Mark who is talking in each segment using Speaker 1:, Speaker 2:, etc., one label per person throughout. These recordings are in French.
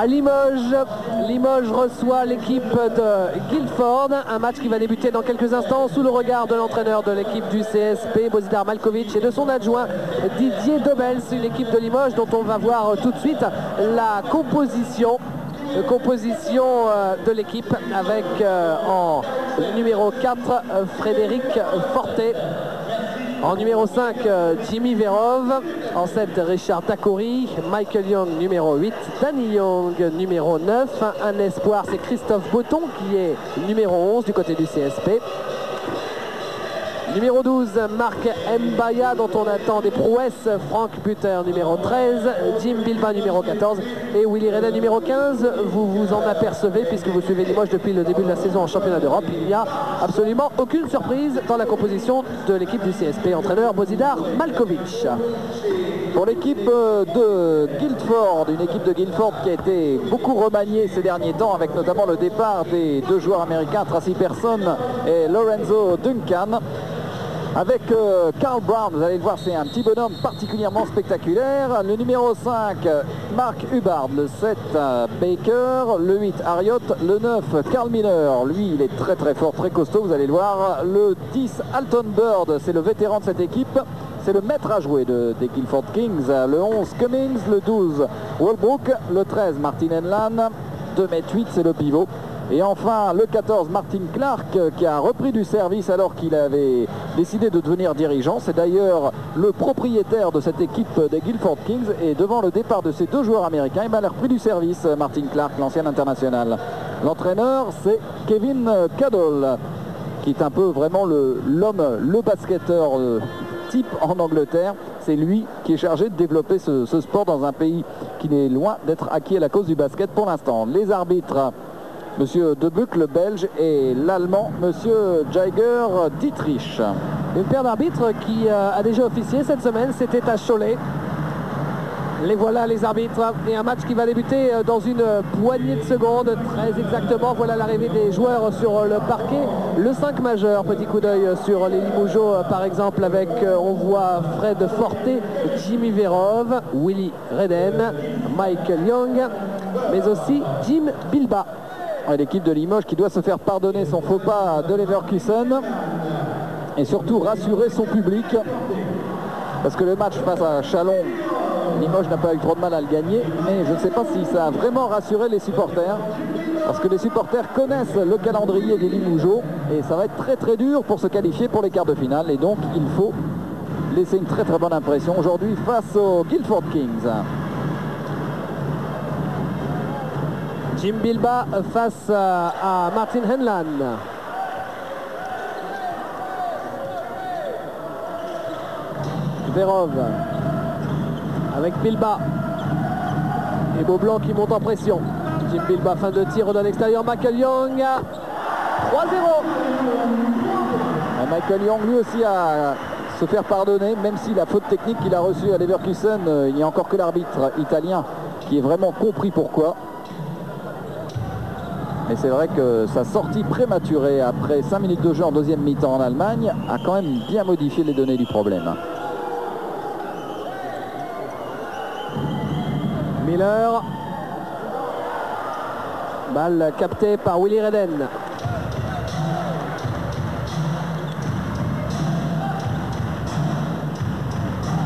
Speaker 1: À Limoges, Limoges reçoit l'équipe de Guildford, un match qui va débuter dans quelques instants sous le regard de l'entraîneur de l'équipe du CSP, Bozidar Malkovic, et de son adjoint Didier Dobels, une équipe de Limoges dont on va voir tout de suite la composition de l'équipe avec en numéro 4 Frédéric Fortet. En numéro 5, Jimmy Verov. En 7, Richard Takori. Michael Young, numéro 8. Danny Young, numéro 9. Un espoir, c'est Christophe Botton, qui est numéro 11 du côté du CSP. Numéro 12, Marc Mbaya, dont on attend des prouesses. Frank Buter, numéro 13. Jim Bilba, numéro 14. Et Willy Redden, numéro 15. Vous vous en apercevez, puisque vous suivez Limoges depuis le début de la saison en championnat d'Europe. Il n'y a absolument aucune surprise dans la composition de l'équipe du CSP. Entraîneur Bozidar Malkovic.
Speaker 2: Pour l'équipe de Guildford, une équipe de Guildford qui a été beaucoup remaniée ces derniers temps, avec notamment le départ des deux joueurs américains, Tracy Person et Lorenzo Duncan. Avec Carl Brown, vous allez le voir, c'est un petit bonhomme particulièrement spectaculaire. Le numéro 5, Mark Hubbard. Le 7, Baker. Le 8, Harriot. Le 9, Carl Miller. Lui, il est très très fort, très costaud, vous allez le voir. Le 10, Alton Bird, c'est le vétéran de cette équipe. C'est le maître à jouer des Guildford Kings. Le 11, Cummings. Le 12, Walbrook. Le 13, Martin Henlan. 2,8 m, c'est le pivot. Et enfin, le 14, Martin Clark, qui a repris du service alors qu'il avait décidé de devenir dirigeant. C'est d'ailleurs le propriétaire de cette équipe des Guildford Kings. Et devant le départ de ces deux joueurs américains, il a repris du service, Martin Clark, l'ancien international. L'entraîneur, c'est Kevin Cadell, qui est un peu vraiment l'homme, le basketteur type en Angleterre. C'est lui qui est chargé de développer ce sport dans un pays qui n'est loin d'être acquis à la cause du basket pour l'instant. Les arbitres, Monsieur Debuc, le Belge, et l'Allemand, Monsieur Jaiger Dietrich.
Speaker 1: Une paire d'arbitres qui a déjà officié cette semaine, c'était à Cholet. Les voilà les arbitres, et un match qui va débuter dans une poignée de secondes, très exactement. Voilà l'arrivée des joueurs sur le parquet. Le 5 majeur, petit coup d'œil sur les Limougeaux par exemple, avec, on voit Fred Fortet, Jimmy Verov, Willy Redden, Michael Young, mais aussi Jim Bilba.
Speaker 2: L'équipe de Limoges qui doit se faire pardonner son faux pas de Leverkusen et surtout rassurer son public, parce que le match face à Chalon, Limoges n'a pas eu trop de mal à le gagner, mais je ne sais pas si ça a vraiment rassuré les supporters, parce que les supporters connaissent le calendrier des Limougeaux et ça va être très très dur pour se qualifier pour les quarts de finale, et donc il faut laisser une très très bonne impression aujourd'hui face aux Guildford Kings.
Speaker 1: Jim Bilba face à Martin Henlan. Verov avec Bilba. Et Beaublanc qui monte en pression. Jim Bilba, fin de tir de l'extérieur. Michael Young. 3-0.
Speaker 2: Michael Young lui aussi a se faire pardonner, même si la faute technique qu'il a reçue à Leverkusen, il n'y a encore que l'arbitre italien qui est vraiment compris pourquoi. Mais c'est vrai que sa sortie prématurée après 5 minutes de jeu en deuxième mi-temps en Allemagne a quand même bien modifié les données du problème.
Speaker 1: Miller. Balle captée par Willy Redden.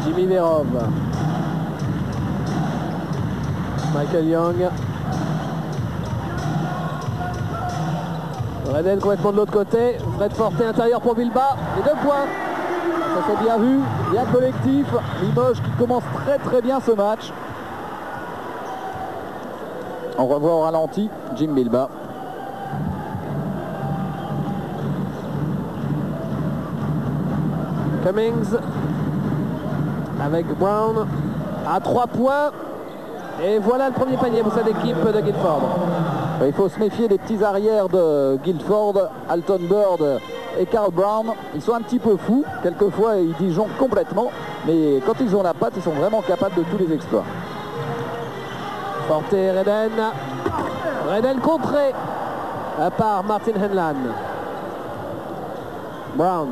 Speaker 1: Jimmy Verov. Michael Young. Redden complètement de l'autre côté. Fred Fortet intérieur pour Bilba. Et 2 points. Ça s'est bien vu. Bien collectif.
Speaker 2: Limoges qui commence très très bien ce match. On revoit au ralenti Jim Bilba.
Speaker 1: Cummings avec Brown à 3 points. Et voilà le premier panier pour cette équipe de Guildford.
Speaker 2: Il faut se méfier des petits arrières de Guildford, Alton Bird et Carl Brown. Ils sont un petit peu fous, quelquefois ils disjonctent complètement, mais quand ils ont la patte, ils sont vraiment capables de tous les exploits.
Speaker 1: Fortet, Redden. Redden contré par Martin Henlan. Brown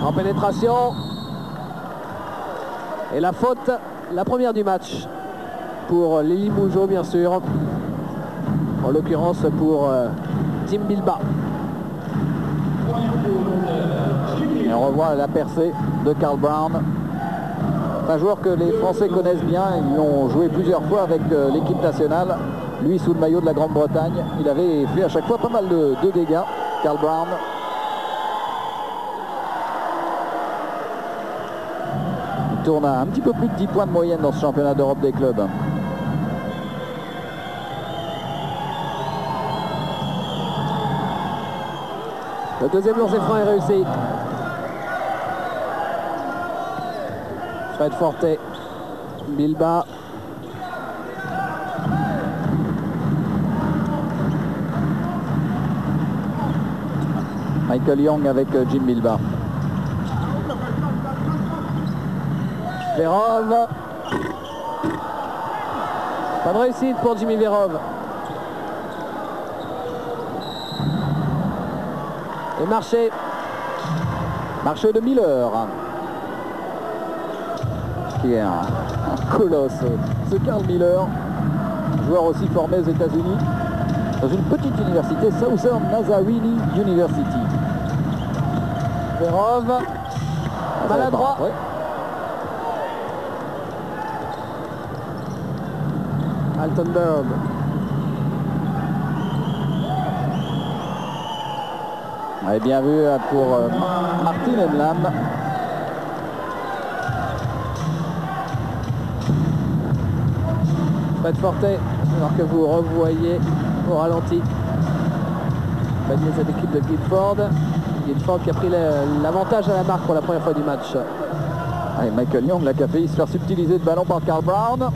Speaker 1: en pénétration. Et la faute, la première du match. pour les Limougeaux, bien sûr. En l'occurrence pour Jim Bilbao.
Speaker 2: Et on revoit la percée de Karl Brown. Un joueur que les Français connaissent bien. Ils l'ont joué plusieurs fois avec l'équipe nationale. Lui, sous le maillot de la Grande-Bretagne, il avait fait à chaque fois pas mal de dégâts. Karl Brown. Il tourne à un petit peu plus de 10 points de moyenne dans ce championnat d'Europe des clubs.
Speaker 1: Le deuxième lancer franc est réussi. Fred Forte, Bilbao.
Speaker 2: Michael Young avec Jim Bilbao.
Speaker 1: Verov. Pas de réussite pour Jimmy Verov. Et marché.
Speaker 2: Marché de Miller. Qui est un colosse. Ce Karl Miller, joueur aussi formé aux États-Unis, dans une petite université, Southern Nazarene University.
Speaker 1: Verov. Maladroit.
Speaker 2: Ouais.
Speaker 1: Altenberg.
Speaker 2: Ouais, bien vu pour Martin Henlan.
Speaker 1: Fred Forte, alors que vous revoyez au ralenti cette équipe de Guildford. Guildford qui a pris l'avantage à la marque pour la première fois du match.
Speaker 2: Allez, Michael Young là, qui a failli se faire subtiliser le ballon par Karl Brown.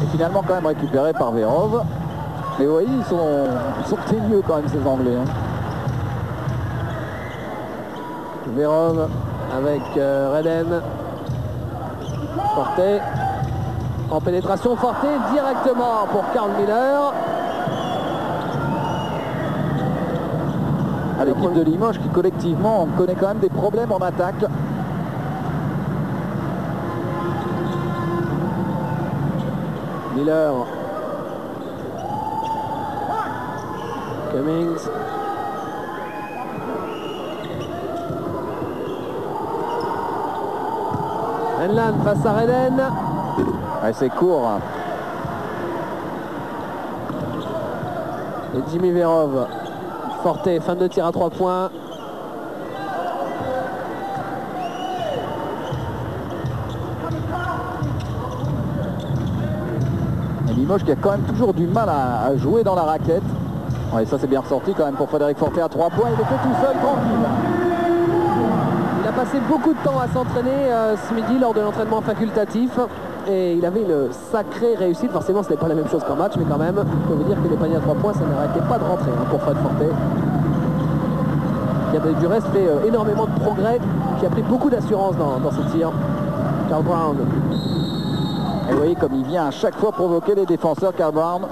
Speaker 2: Et finalement quand même récupéré par Verov. Mais vous voyez, ils sont ténueux quand même ces Anglais. Hein.
Speaker 1: Verov avec Reden. Forte. En pénétration, Forte directement pour Karl Miller.
Speaker 2: À l'équipe de Limoges qui collectivement connaît quand même des problèmes en attaque.
Speaker 1: Miller. Cummings. Henlan face à Reden.
Speaker 2: Ouais, c'est court.
Speaker 1: Et Jimmy Verov. Forte, fin de tir à 3 points.
Speaker 2: Et Limoges qui a quand même toujours du mal à jouer dans la raquette. Ouais, ça c'est bien ressorti quand même pour Frédéric Forte à 3 points. Il était tout seul, tranquille.
Speaker 1: Il a passé beaucoup de temps à s'entraîner ce midi lors de l'entraînement facultatif. Et il avait une sacrée réussite. Forcément, ce n'est pas la même chose qu'en match, mais quand même, je peux vous dire que les paniers à 3 points, ça n'arrêtait pas de rentrer pour Fred Forte. Qui a du reste fait énormément de progrès, qui a pris beaucoup d'assurance dans ses tirs. Karl Brown.
Speaker 2: Et vous voyez comme il vient à chaque fois provoquer les défenseurs, Karl Brown.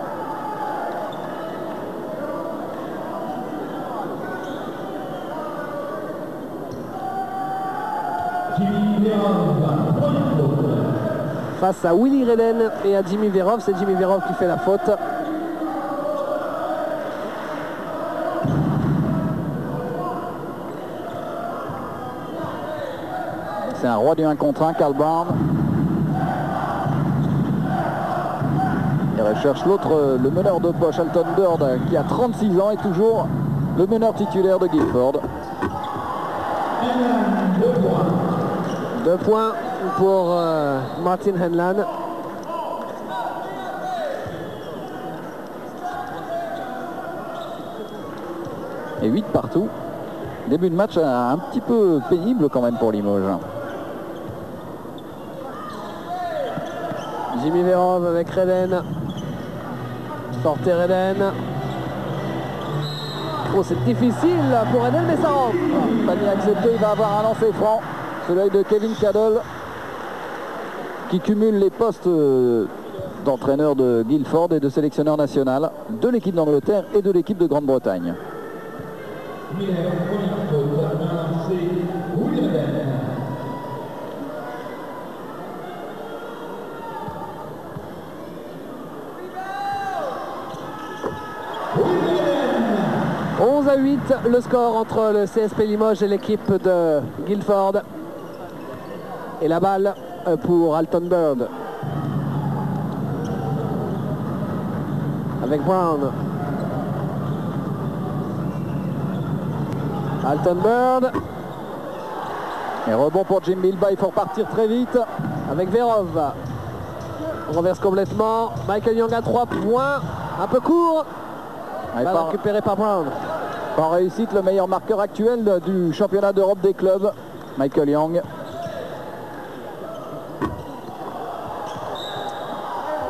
Speaker 1: Face à Willy Reden et à Jimmy Verov, c'est Jimmy Verov qui fait la faute.
Speaker 2: C'est un roi du 1 contre 1, Karl Brown. Il recherche l'autre, le meneur de poche, Alton Bird, qui a 36 ans et toujours le meneur titulaire de Guildford.
Speaker 1: 2 points pour Martin Henlan.
Speaker 2: Et 8 partout. Début de match un petit peu pénible quand même pour Limoges.
Speaker 1: Jimmy Verov avec Reden. Forte Reden. Oh, c'est difficile pour Reden, mais ça rentre.
Speaker 2: Panier accepté, il va avoir un lancer franc. Celui de Kevin Caddell qui cumule les postes d'entraîneur de Guildford et de sélectionneur national de l'équipe d'Angleterre et de l'équipe de Grande-Bretagne.
Speaker 1: 11-8 le score entre le CSP Limoges et l'équipe de Guildford. Et la balle pour Alton Bird. Avec Brown. Alton Bird.
Speaker 2: Et rebond pour Jim Bilba, il faut repartir très vite.
Speaker 1: Avec Verov. On renverse complètement. Michael Young à 3 points. Un peu court. Balle récupérée par Brown.
Speaker 2: En réussite, le meilleur marqueur actuel du championnat d'Europe des clubs, Michael Young.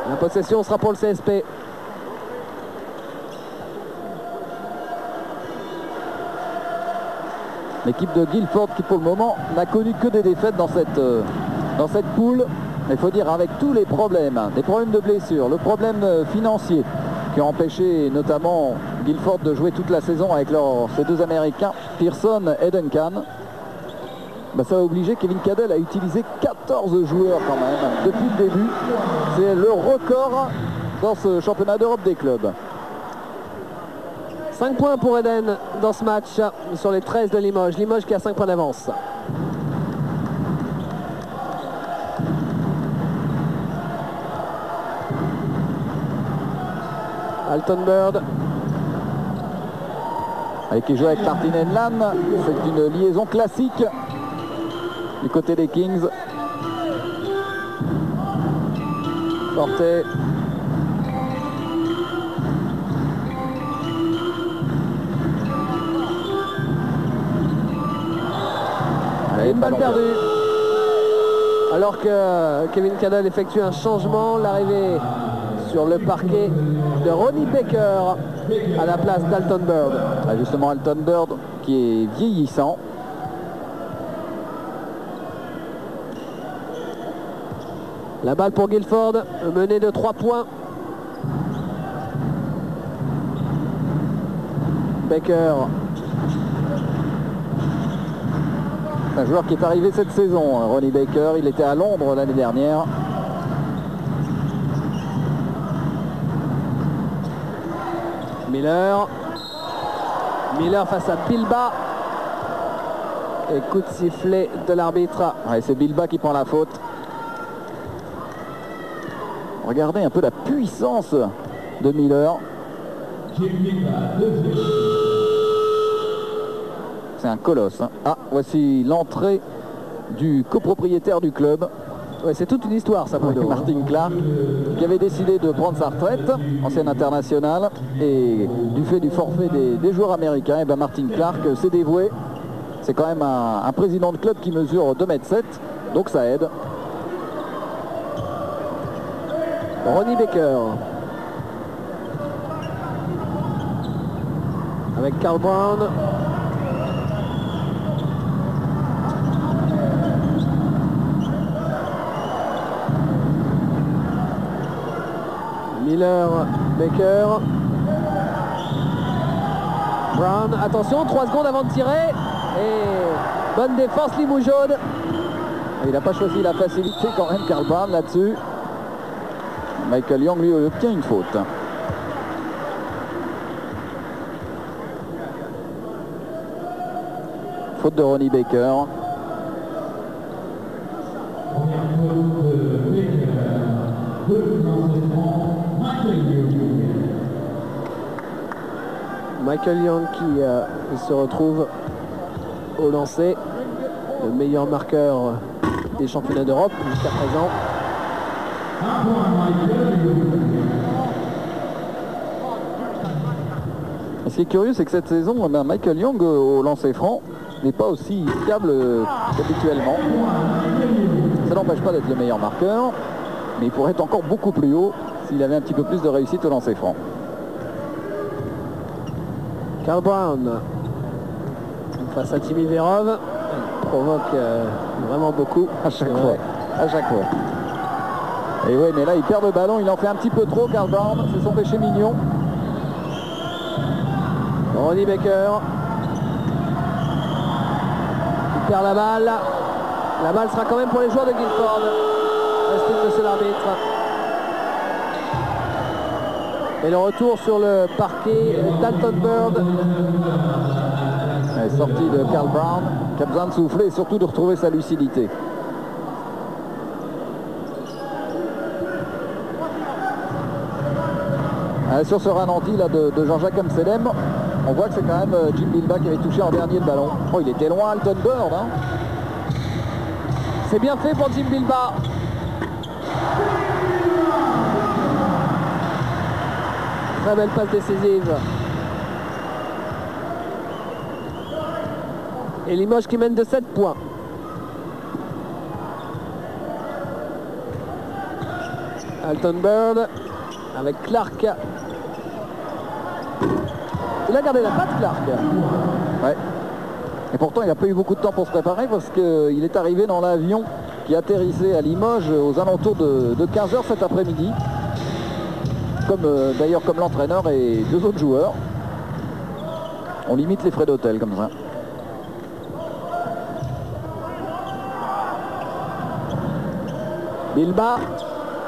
Speaker 1: La possession sera pour le CSP.
Speaker 2: L'équipe de Guildford qui pour le moment n'a connu que des défaites dans cette poule. Il faut dire avec tous les problèmes, des problèmes de blessures, le problème financier qui a empêché notamment Guildford de jouer toute la saison avec ces deux Américains, Pearson et Duncan. Ça va obliger Kevin Cadell à utiliser 14 joueurs quand même depuis le début. C'est le record dans ce championnat d'Europe des clubs.
Speaker 1: 5 points pour Eden dans ce match sur les 13 de Limoges. Limoges qui a 5 points d'avance. Alton Bird.
Speaker 2: Et qui joue avec Martin Henlan. C'est une liaison classique du côté des Kings.
Speaker 1: Porté. Une balle perdue. Alors que Kevin Cadell effectue un changement, l'arrivée sur le parquet de Ronnie Baker à la place d'Alton Bird.
Speaker 2: Justement Alton Bird qui est vieillissant.
Speaker 1: La balle pour Guildford, menée de 3 points. Baker.
Speaker 2: Un joueur qui est arrivé cette saison, Ronnie Baker. Il était à Londres l'année dernière.
Speaker 1: Miller face à Bilba. Et coup de sifflet de l'arbitre.
Speaker 2: C'est Bilba qui prend la faute. Regardez un peu la puissance de Miller. C'est un colosse. Ah, voici l'entrée du copropriétaire du club.
Speaker 1: Ouais, c'est toute une histoire ça, Bruno.
Speaker 2: Martin Clark, qui avait décidé de prendre sa retraite, ancien international, et du fait du forfait des joueurs américains, et Martin Clark s'est dévoué. C'est quand même un président de club qui mesure 2,7 m, donc ça aide.
Speaker 1: Ronnie Baker. Avec Carl Brown. Miller, Baker. Brown, attention, 3 secondes avant de tirer. Et bonne défense Limoujaune.
Speaker 2: Il n'a pas choisi la facilité quand même, Carl Brown, là-dessus. Michael Young, lui, obtient une faute. Faute de Ronnie Baker.
Speaker 1: Michael Young qui se retrouve au lancer, le meilleur marqueur des championnats d'Europe jusqu'à présent.
Speaker 2: Ce qui est curieux, c'est que cette saison, Michael Young au lancer franc n'est pas aussi fiable qu'habituellement. Ça n'empêche pas d'être le meilleur marqueur, mais il pourrait être encore beaucoup plus haut s'il avait un petit peu plus de réussite au lancer franc.
Speaker 1: Carl Brown face à Timmy Verov, il provoque vraiment beaucoup
Speaker 2: à chaque fois. À chaque fois. Et oui, mais là il perd le ballon, il en fait un petit peu trop, Carl Brown, c'est son péché mignon.
Speaker 1: Ronnie Baker. Il perd la balle. La balle sera quand même pour les joueurs de Guildford. Estime monsieur l'arbitre. Et le retour sur le parquet d'Alton Bird.
Speaker 2: Sortie de Karl Brown, qui a besoin de souffler et surtout de retrouver sa lucidité. Sur ce ralenti là de Jean-Jacques Amsterdam, on voit que c'est quand même Jim Bilbah qui avait touché en dernier le ballon. Oh, il était loin, Alton Bird. Hein.
Speaker 1: C'est bien fait pour Jim Bilbah. Très belle passe décisive. Et Limoges qui mène de 7 points. Alton Bird avec Clark. Il a gardé la patte, Clark.
Speaker 2: Ouais. Et pourtant, il n'a pas eu beaucoup de temps pour se préparer parce qu'il est arrivé dans l'avion qui atterrissait à Limoges aux alentours de 15 h cet après-midi. D'ailleurs comme l'entraîneur et 2 autres joueurs. On limite les frais d'hôtel comme ça.
Speaker 1: Bilbah,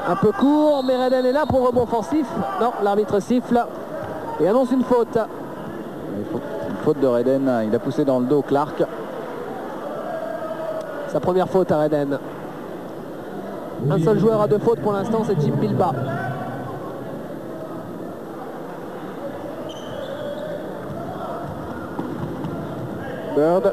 Speaker 1: un peu court, mais Redden est là pour rebond offensif. Non, l'arbitre siffle et annonce une faute.
Speaker 2: Une faute de Redden, il a poussé dans le dos Clark.
Speaker 1: Sa première faute à Redden. Un seul joueur à 2 fautes pour l'instant, c'est Jim Bilbah. Bird.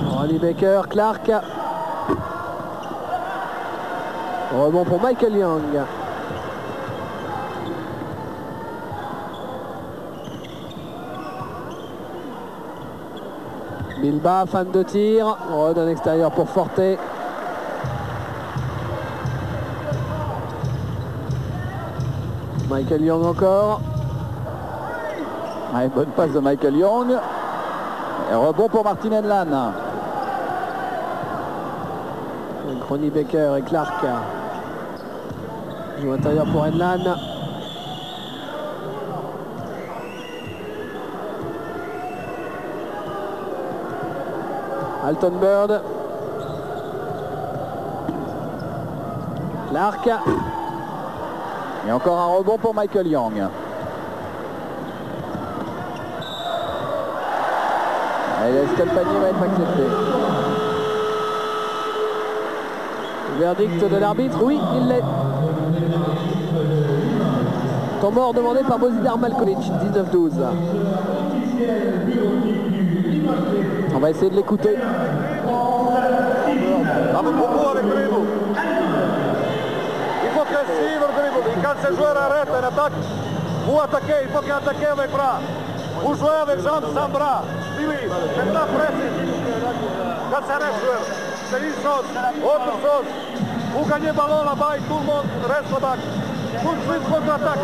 Speaker 1: Ronnie Baker, Clark. Rebond pour Michael Young. Bilbah, fan de tir. D'un extérieur pour Forte. Michael Young encore.
Speaker 2: Ouais, bonne passe de Michael Young. Et rebond pour Martin Henlan.
Speaker 1: Ronnie Baker et Clark. Joue intérieur pour Henlan. Alton Bird. Clark.
Speaker 2: Et encore un rebond pour Michael Young. Est-ce que le panier va être accepté?
Speaker 1: Verdict de l'arbitre, oui, il l'est. Temps mort demandé par Bozidar Malkovic, 19-12.
Speaker 2: On va essayer de l'écouter.
Speaker 3: Beaucoup avec dribble. Il faut que suive le dribble. Quand ce joueur arrête une attaque, vous attaquez, il faut qu'il attaque avec bras. Vous jouez avec jambes sans bras. Maintenant pressez. Quand ça reste joueur, c'est une chose. Autre chose, vous gagnez le ballon là-bas et tout le monde reste là-bas. Tout de suite contre-attaque.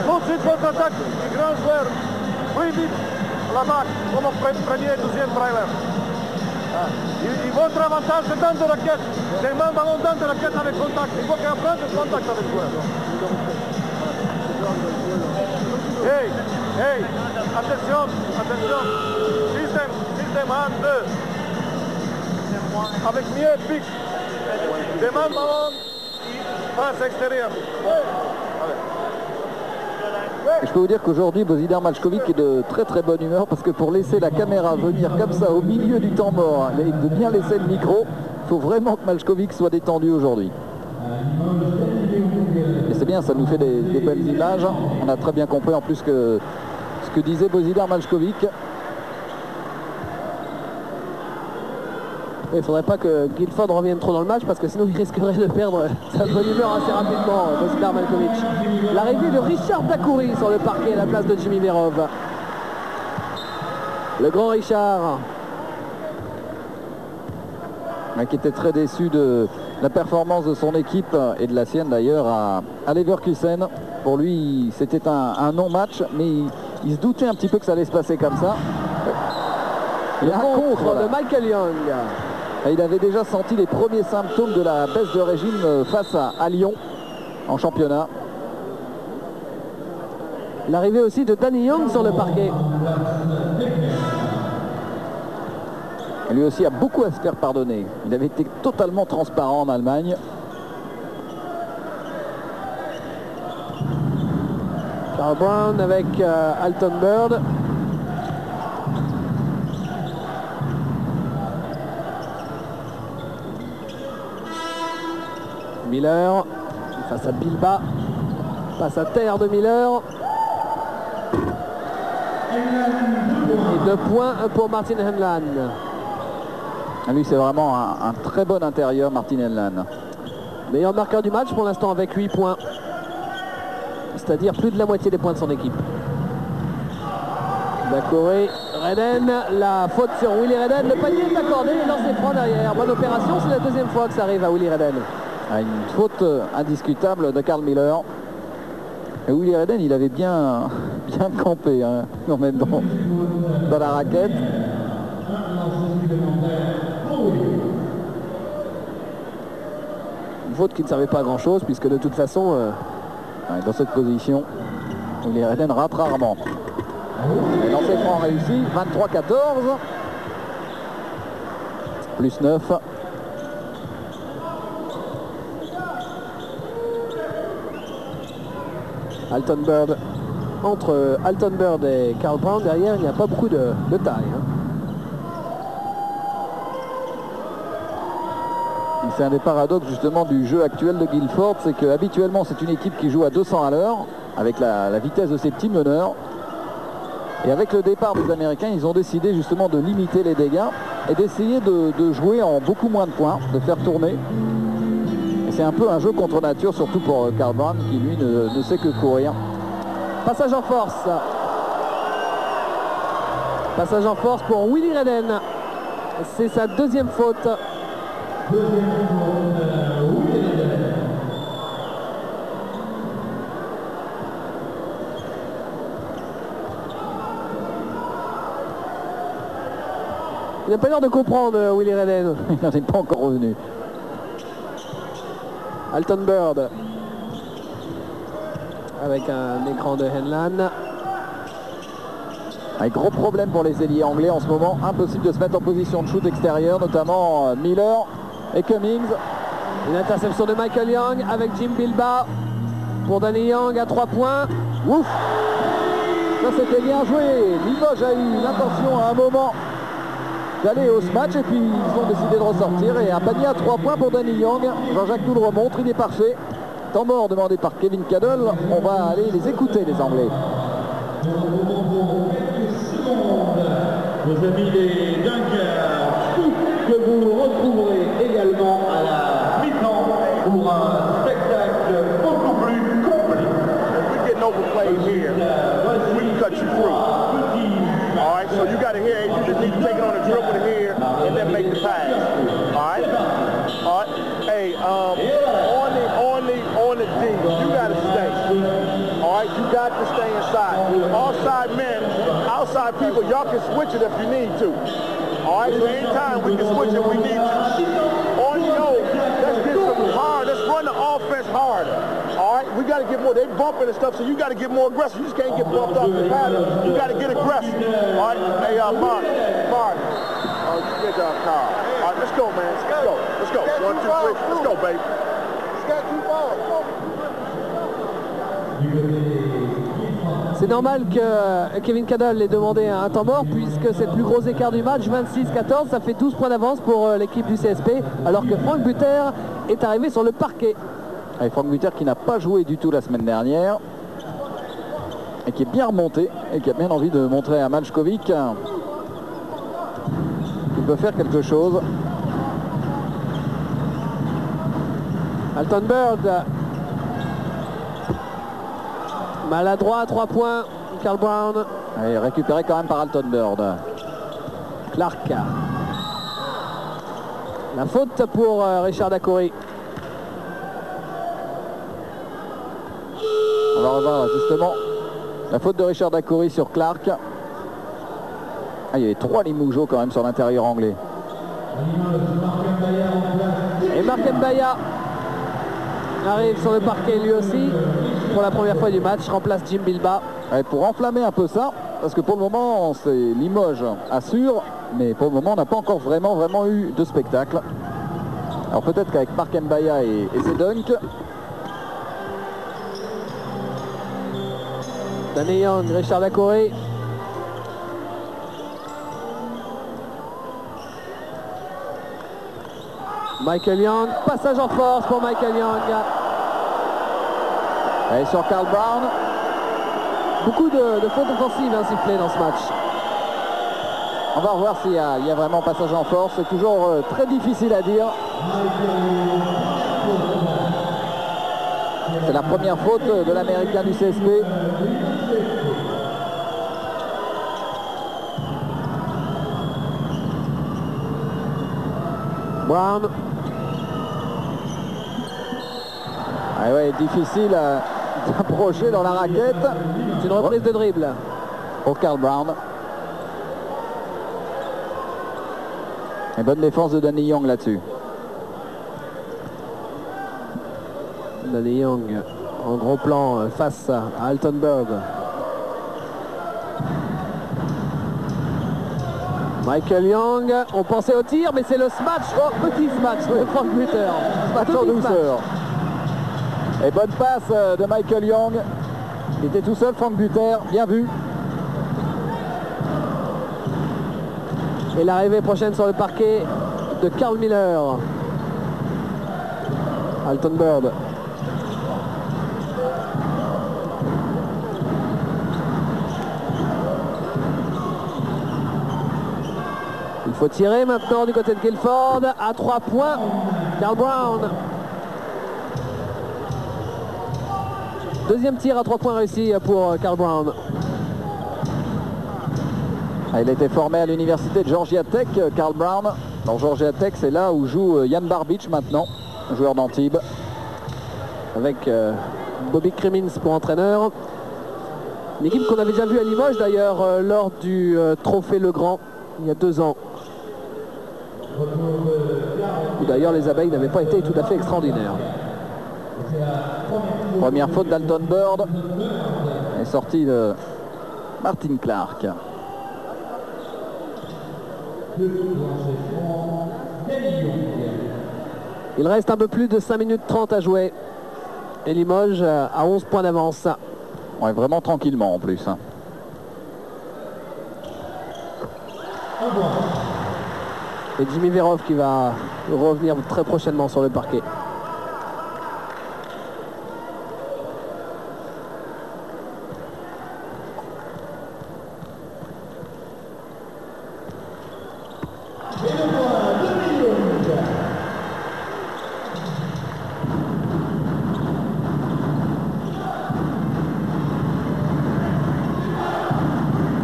Speaker 3: Tout de suite contre-attaque. Les grands joueurs, plus vite là-bas, comme au premier et deuxième trailer. Et votre avantage, c'est dans la raquette. C'est même ballon dans la raquette avec contact. Il faut qu'il apprenne le contact avec le joueur. Hey, hey, attention, attention. Système 1, 2. Avec mieux pic. Demande ballon, passe extérieur.
Speaker 2: Je peux vous dire qu'aujourd'hui, Bozidar Malkovic est de très très bonne humeur parce que pour laisser la caméra venir comme ça au milieu du temps mort et de bien laisser le micro, il faut vraiment que Malkovic soit détendu aujourd'hui. Et c'est bien, ça nous fait des belles images. On a très bien compris en plus ce que disait Bozidar Malkovic.
Speaker 1: Il ne faudrait pas que Guilford revienne trop dans le match parce que sinon il risquerait de perdre sa bonne humeur assez rapidement, Bozidar Malkovic. L'arrivée de Richard Dacoury sur le parquet à la place de Jimmy Verov. Le grand Richard.
Speaker 2: Qui était très déçu de la performance de son équipe et de la sienne d'ailleurs à Leverkusen. Pour lui, c'était un non-match, mais il se doutait un petit peu que ça allait se passer comme ça.
Speaker 1: Il y a un contre de Michael Young.
Speaker 2: Et il avait déjà senti les premiers symptômes de la baisse de régime face à Lyon en championnat.
Speaker 1: L'arrivée aussi de Danny Young sur le parquet.
Speaker 2: Lui aussi a beaucoup à se faire pardonner. Il avait été totalement transparent en Allemagne.
Speaker 1: Carl Brown avec Alton Bird. Miller face à Bilba. Passe à terre de Miller. Et 2 points pour Martin Henlan.
Speaker 2: Lui, c'est vraiment un très bon intérieur, Martin Henlan.
Speaker 1: Meilleur marqueur du match pour l'instant avec 8 points. C'est-à-dire plus de la moitié des points de son équipe. Dakoré, Redden, la faute sur Willie Redden. Le panier est accordé, il lance ses francs derrière. Bonne opération, c'est la deuxième fois que ça arrive à Willie Redden.
Speaker 2: Une faute indiscutable de Carl Miller. Et Willie Redden, il avait bien campé hein, quand même dans la raquette.
Speaker 1: Une faute qui ne servait pas à grand chose puisque de toute façon
Speaker 2: dans cette position Willie Redden rate rarement. Et lancer franc réussi, 23-14 plus 9.
Speaker 1: Alton Bird. Entre Alton Bird et Carl Brown derrière, il n'y a pas beaucoup de taille hein.
Speaker 2: C'est un des paradoxes justement du jeu actuel de Guilford, c'est que habituellement c'est une équipe qui joue à 200 à l'heure avec la vitesse de ses petits meneurs. Et avec le départ des Américains, ils ont décidé justement de limiter les dégâts et d'essayer de jouer en beaucoup moins de points, de faire tourner. Et c'est un peu un jeu contre nature, surtout pour Carl Brown qui lui ne sait que courir.
Speaker 1: Passage en force. Passage en force pour Willie Redden. C'est sa deuxième faute. Il n'a pas l'air de comprendre Willie Redden.
Speaker 2: Il n'en est pas encore revenu.
Speaker 1: Alton Bird avec un écran de Henlan.
Speaker 2: Un gros problème pour les ailiers anglais en ce moment. Impossible de se mettre en position de shoot extérieur, notamment Miller et Cummings.
Speaker 1: Une interception de Michael Young avec Jim Bilba pour Danny Young à 3 points.
Speaker 2: Ouf! Ça c'était bien joué. Limoges a eu l'intention à un moment d'aller au match et puis ils ont décidé de ressortir. Et un panier à 3 points pour Danny Young. Jean-Jacques nous le remontre, il est parfait. Temps mort demandé par Kevin Cadell. On va aller les écouter les Anglais.
Speaker 4: Nos amis les Dunkers, que vous retrouverez également à la mi-temps pour un spectacle beaucoup plus complet.
Speaker 3: If we get overplayed here, we can cut you free. All right, so you got to hear, you just need to take it on a dribble to here and then make the pass. All right? All right. Hey, on the D, you got to stay. All right, you got to stay inside. Offside men, outside people, y'all can switch it if you need to. All right, so anytime we can switch it if we need to. On yo, let's get some hard. Let's run the offense harder. All right, we got to get more. They bumping and stuff, so you got to get more aggressive. You just can't get bumped off the pattern. You got to get aggressive. All right, hey, Mark. Good job, Carl. All right, let's go, man. Let's go. Let's go. 1, 2, 3. Let's go, baby.
Speaker 1: C'est normal que Kevin Cadell ait demandé un temps mort puisque c'est le plus gros écart du match, 26-14, ça fait 12 points d'avance pour l'équipe du CSP alors que Frank Buter est arrivé sur le parquet.
Speaker 2: Et Frank Buter qui n'a pas joué du tout la semaine dernière et qui est bien remonté et qui a bien envie de montrer à Maljkovic qu'il peut faire quelque chose.
Speaker 1: Alton Bird maladroit à 3 points. Carl Brown.
Speaker 2: Et récupéré quand même par Alton Bird.
Speaker 1: Clark. La faute pour Richard Dakoré.
Speaker 2: On va revoir justement la faute de Richard Dakoré sur Clark. Ah, il y avait 3 Limougeaux quand même sur l'intérieur anglais.
Speaker 1: Et Mark Mbaya arrive sur le parquet lui aussi pour la première fois du match, remplace Jim Bilba.
Speaker 2: Ouais, pour enflammer un peu ça, parce que pour le moment, c'est Limoges assure, mais pour le moment, on n'a pas encore vraiment eu de spectacle. Alors peut-être qu'avec Mark Mbaya et ses dunks.
Speaker 1: Danny Young, Richard Dacoré. Michael Young, passage en force pour Michael Young.
Speaker 2: Et sur Karl Brown.
Speaker 1: Beaucoup de fautes offensives sifflées dans ce match.
Speaker 2: On va revoir s'il y a vraiment passage en force. C'est toujours très difficile à dire. C'est la première faute de l'Américain du CSP.
Speaker 1: Brown.
Speaker 2: Ah ouais, difficile d'approcher dans la raquette.
Speaker 1: C'est une reprise de dribble.
Speaker 2: Pour Karl Brown. Et bonne défense de Danny Young là-dessus.
Speaker 1: Danny Young en gros plan face à Altenberg. Michael Young, on pensait au tir, mais c'est le smash, petit smash de Frank Buter.
Speaker 2: Smash en douceur. Et bonne passe de Michael Young. Il était tout seul, Frank Buter, bien vu.
Speaker 1: Et l'arrivée prochaine sur le parquet de Karl Miller. Altenberg. Il faut tirer maintenant du côté de Guilford. À 3 points, Karl Brown. Deuxième tir à 3 points réussi pour Karl Brown.
Speaker 2: Il a été formé à l'université de Georgia Tech, Karl Brown. Alors Georgia Tech, c'est là où joue Jan Barbic maintenant, joueur d'Antibes.
Speaker 1: Avec Bobby Crimmins pour entraîneur. Une équipe qu'on avait déjà vue à Limoges d'ailleurs lors du Trophée Legrand il y a 2 ans. Où d'ailleurs les abeilles n'avaient pas été tout à fait extraordinaires.
Speaker 2: Première faute d'Alton Bird. Et sortie de Martin Clark.
Speaker 1: Il reste un peu plus de 5 minutes 30 à jouer. Et Limoges a 11 points d'avance.
Speaker 2: Ouais, vraiment tranquillement en plus.
Speaker 1: Et Jimmy Verov qui va revenir très prochainement sur le parquet.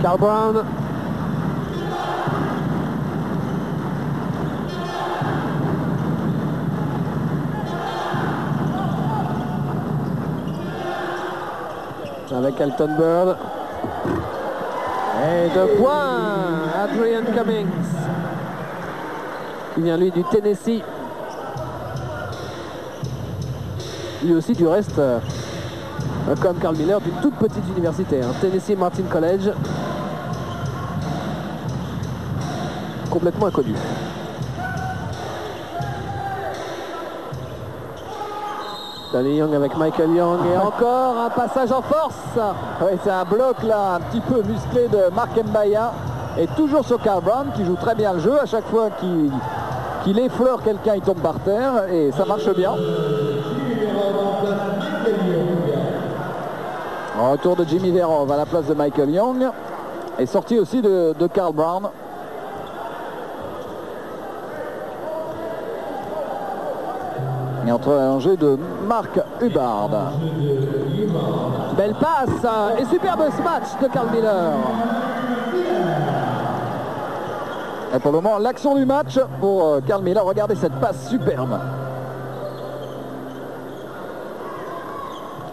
Speaker 1: Karl Brown. Avec Alton Bird. Et 2 points, Adrian Cummings. Qui vient lui du Tennessee. Lui aussi du reste, comme Karl Miller, d'une toute petite université. Tennessee Martin College. Complètement inconnu. Danny Young avec Michael Young et encore un passage en force.
Speaker 2: Oui, c'est un bloc là un petit peu musclé de Mark Mbaya et toujours sur Karl Brown qui joue très bien le jeu. À chaque fois qu'il effleure quelqu'un, il tombe par terre et ça marche bien. Retour de Jimmy Verov à la place de Michael Young et sortie aussi de Karl Brown. Et entre un jeu de Mark Hubbard.
Speaker 1: Belle passe et superbe smash de Karl Miller.
Speaker 2: Et pour le moment, l'action du match pour Karl Miller. Regardez cette passe superbe.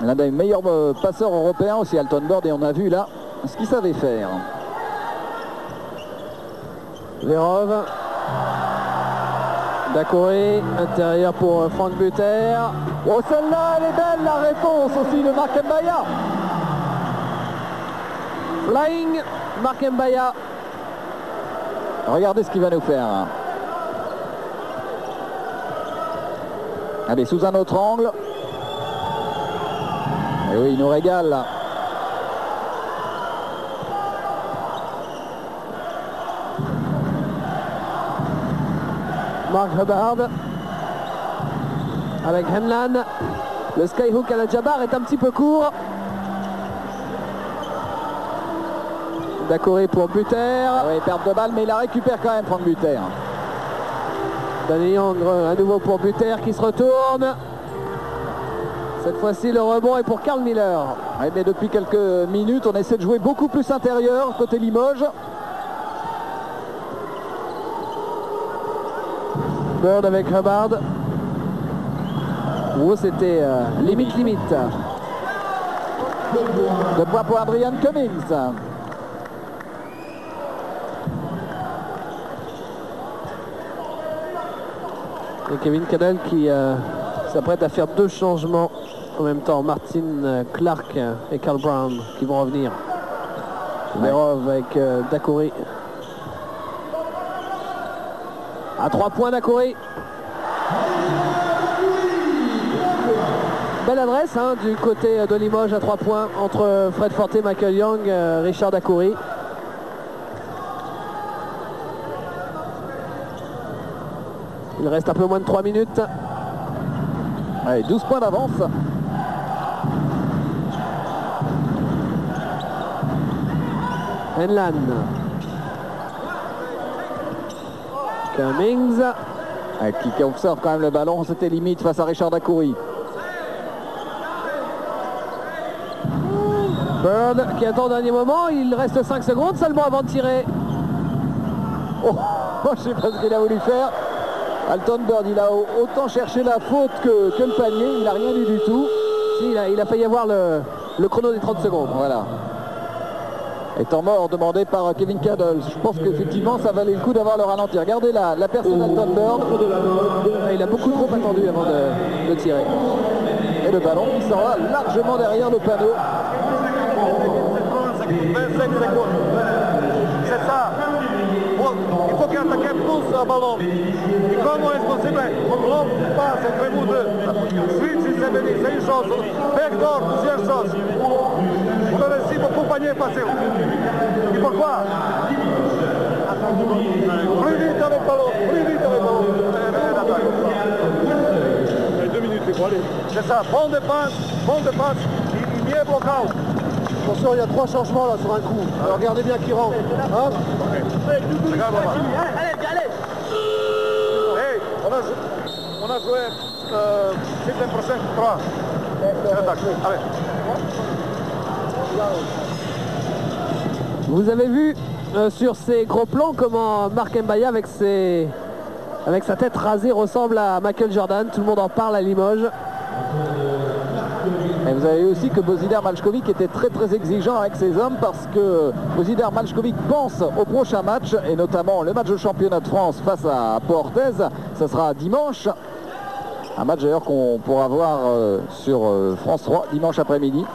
Speaker 2: L'un des meilleurs passeurs européens aussi, Alton Bird, et on a vu là ce qu'il savait faire.
Speaker 1: Verov. Dacoré, intérieur pour Frank Buter.
Speaker 2: Oh, celle-là, elle est belle, la réponse aussi de Mark Mbaya.
Speaker 1: Flying Marc Mbaya.
Speaker 2: Regardez ce qu'il va nous faire. Allez, sous un autre angle. Et oui, il nous régale là.
Speaker 1: Mark Hubbard avec Henlan. Le skyhook à la Jabbar est un petit peu court. Dakoré pour Buter.
Speaker 2: Ah oui, perte de balle, mais il la récupère quand même, Franck Buter.
Speaker 1: Danny Young à nouveau pour Buter qui se retourne. Cette fois-ci, le rebond est pour Karl Miller.
Speaker 2: Oui, mais depuis quelques minutes, on essaie de jouer beaucoup plus intérieur côté Limoges.
Speaker 1: Bird avec Hubbard. Oh, c'était limite.
Speaker 2: 2 points pour Adrian Cummings.
Speaker 1: Et Kevin Cadell qui s'apprête à faire 2 changements en même temps. Martin Clark et Carl Brown qui vont revenir. Verov avec Dakoré. À 3 points Dakoré. Belle adresse hein, du côté de Limoges à 3 points entre Fred Forte, Michael Young, Richard Dakoré. Il reste un peu moins de 3 minutes.
Speaker 2: Allez, 12 points d'avance.
Speaker 1: Henlan. Cummings.
Speaker 2: Qui observe quand même le ballon, c'était limite face à Richard Dakoré.
Speaker 1: Bird qui attend au dernier moment, il reste 5 secondes seulement avant de tirer.
Speaker 2: Oh, je sais pas ce qu'il a voulu faire. Alton Bird, il a autant cherché la faute que le panier, il n'a rien eu du tout.
Speaker 1: Si, il a failli avoir le chrono des 30 secondes.
Speaker 2: Voilà. Et temps mort demandé par Kevin Cadell. Je pense qu'effectivement ça valait le coup d'avoir le ralenti. Regardez la personne d'Alton Bird.
Speaker 1: Il a beaucoup trop attendu avant de tirer.
Speaker 2: Et le ballon qui s'en va largement derrière le panneau.
Speaker 3: 25 secondes. C'est ça. Il faut qu'attaquer plus le ballon. Et comment est-ce possible? L'homme passe entre vous deux. Switch, c'est venu, c'est une chose. Backdoor, deuxième chose. Vous avez aussi beaucoup panier facile. Et pourquoi? Plus vite avec le ballon, plus vite avec le ballon. 2 minutes, il faut aller. C'est ça, bon défense, il mieux blocage.
Speaker 1: Attention, il y a 3 changements là sur un coup. Alors regardez bien qui rentre. Hein?
Speaker 3: Regarde là-bas. Allez. Hey, on a joué 7%, 3. Allez.
Speaker 1: Vous avez vu sur ces gros plans comment Marc Mbaya avec sa tête rasée ressemble à Michael Jordan. Tout le monde en parle à Limoges.
Speaker 2: Et vous avez vu aussi que Božidar Maljkovic était très exigeant avec ses hommes parce que Božidar Maljkovic pense au prochain match et notamment le match de championnat de France face à Pau-Orthez. Ça sera dimanche. Un match d'ailleurs qu'on pourra voir sur France 3 dimanche après-midi.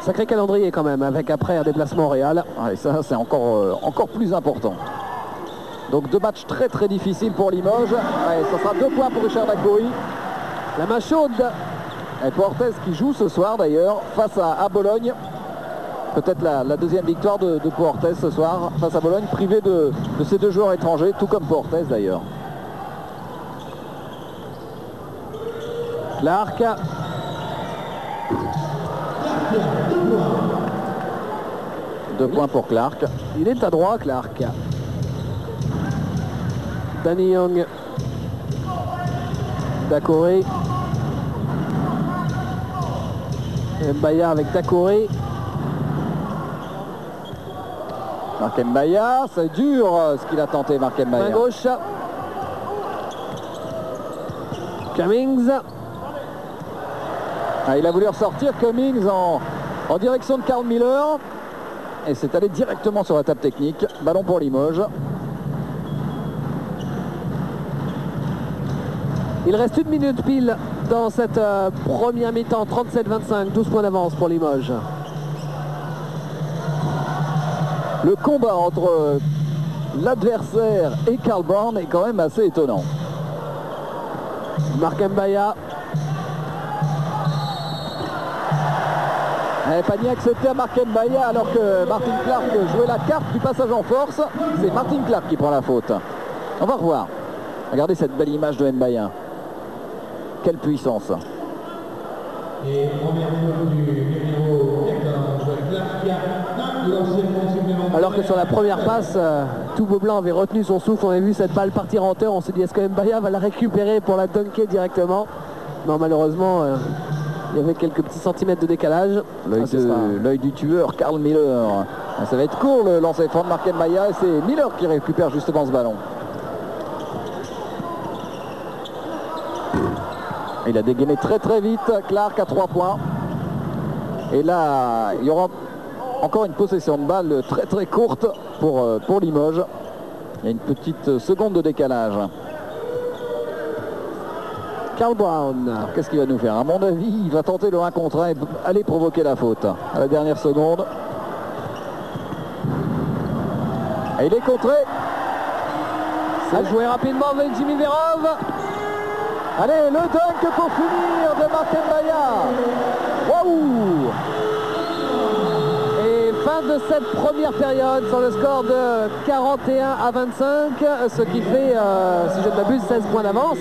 Speaker 1: Sacré calendrier quand même, avec après un déplacement au Real.
Speaker 2: Et ça c'est encore plus important. Donc 2 matchs très difficiles pour Limoges. Et ça sera 2 points pour Richard Dakoré.
Speaker 1: La main chaude.
Speaker 2: Et Pau-Orthez qui joue ce soir d'ailleurs face à Bologne. Peut-être la deuxième victoire de Pau-Orthez ce soir face à Bologne, privé de ces 2 joueurs étrangers, tout comme Pau-Orthez d'ailleurs.
Speaker 1: Clark.
Speaker 2: Deux points pour Clark.
Speaker 1: Il est à droit, Clark. Danny Young. Dakoré. Mbaya avec Dakoré.
Speaker 2: Marc Mbaya, c'est dur ce qu'il a tenté, Marc Mbaya.
Speaker 1: Main gauche. Cummings.
Speaker 2: Il a voulu ressortir Cummings en direction de Karl Miller. Et c'est allé directement sur la table technique. Ballon pour Limoges.
Speaker 1: Il reste 1 minute pile dans cette première mi-temps. 37-25, 12 points d'avance pour Limoges.
Speaker 2: Le combat entre l'adversaire et Karl Brown est quand même assez étonnant.
Speaker 1: Mark Mbaya.
Speaker 2: Pas ni accepté à Mark Mbaya alors que Martin Clark jouait la carte du passage en force. C'est Martin Clark qui prend la faute. On va revoir. Regardez cette belle image de Mbaya. Quelle puissance.
Speaker 4: Et première faute du numéro 14, Clark.
Speaker 1: Alors que sur la première passe, tout Beaublanc avait retenu son souffle. On a vu cette balle partir en hauteur. On s'est dit, est-ce que Mbaya va la récupérer pour la dunker directement? Non, malheureusement, il y avait quelques petits centimètres de décalage.
Speaker 2: L'œil du tueur, Karl Miller. Ça va être court le lancer franc de Mark Mbaya et c'est Miller qui récupère justement ce ballon. Il a dégainé très très vite Clark à 3 points. Et là, il y aura encore une possession de balle très très courte pour Limoges. Il y a une petite seconde de décalage.
Speaker 1: Karl Brown.
Speaker 2: Qu'est-ce qu'il va nous faire? À mon avis, il va tenter le 1 contre 1 et aller provoquer la faute à la dernière seconde. Et il est contré.
Speaker 1: Ça joué rapidement avec Jimmy Verov.
Speaker 2: Allez, le dunk pour finir de Mark Mbaya. Waouh!
Speaker 1: Et fin de cette première période sur le score de 41-25, ce qui fait, si je ne m'abuse, 16 points d'avance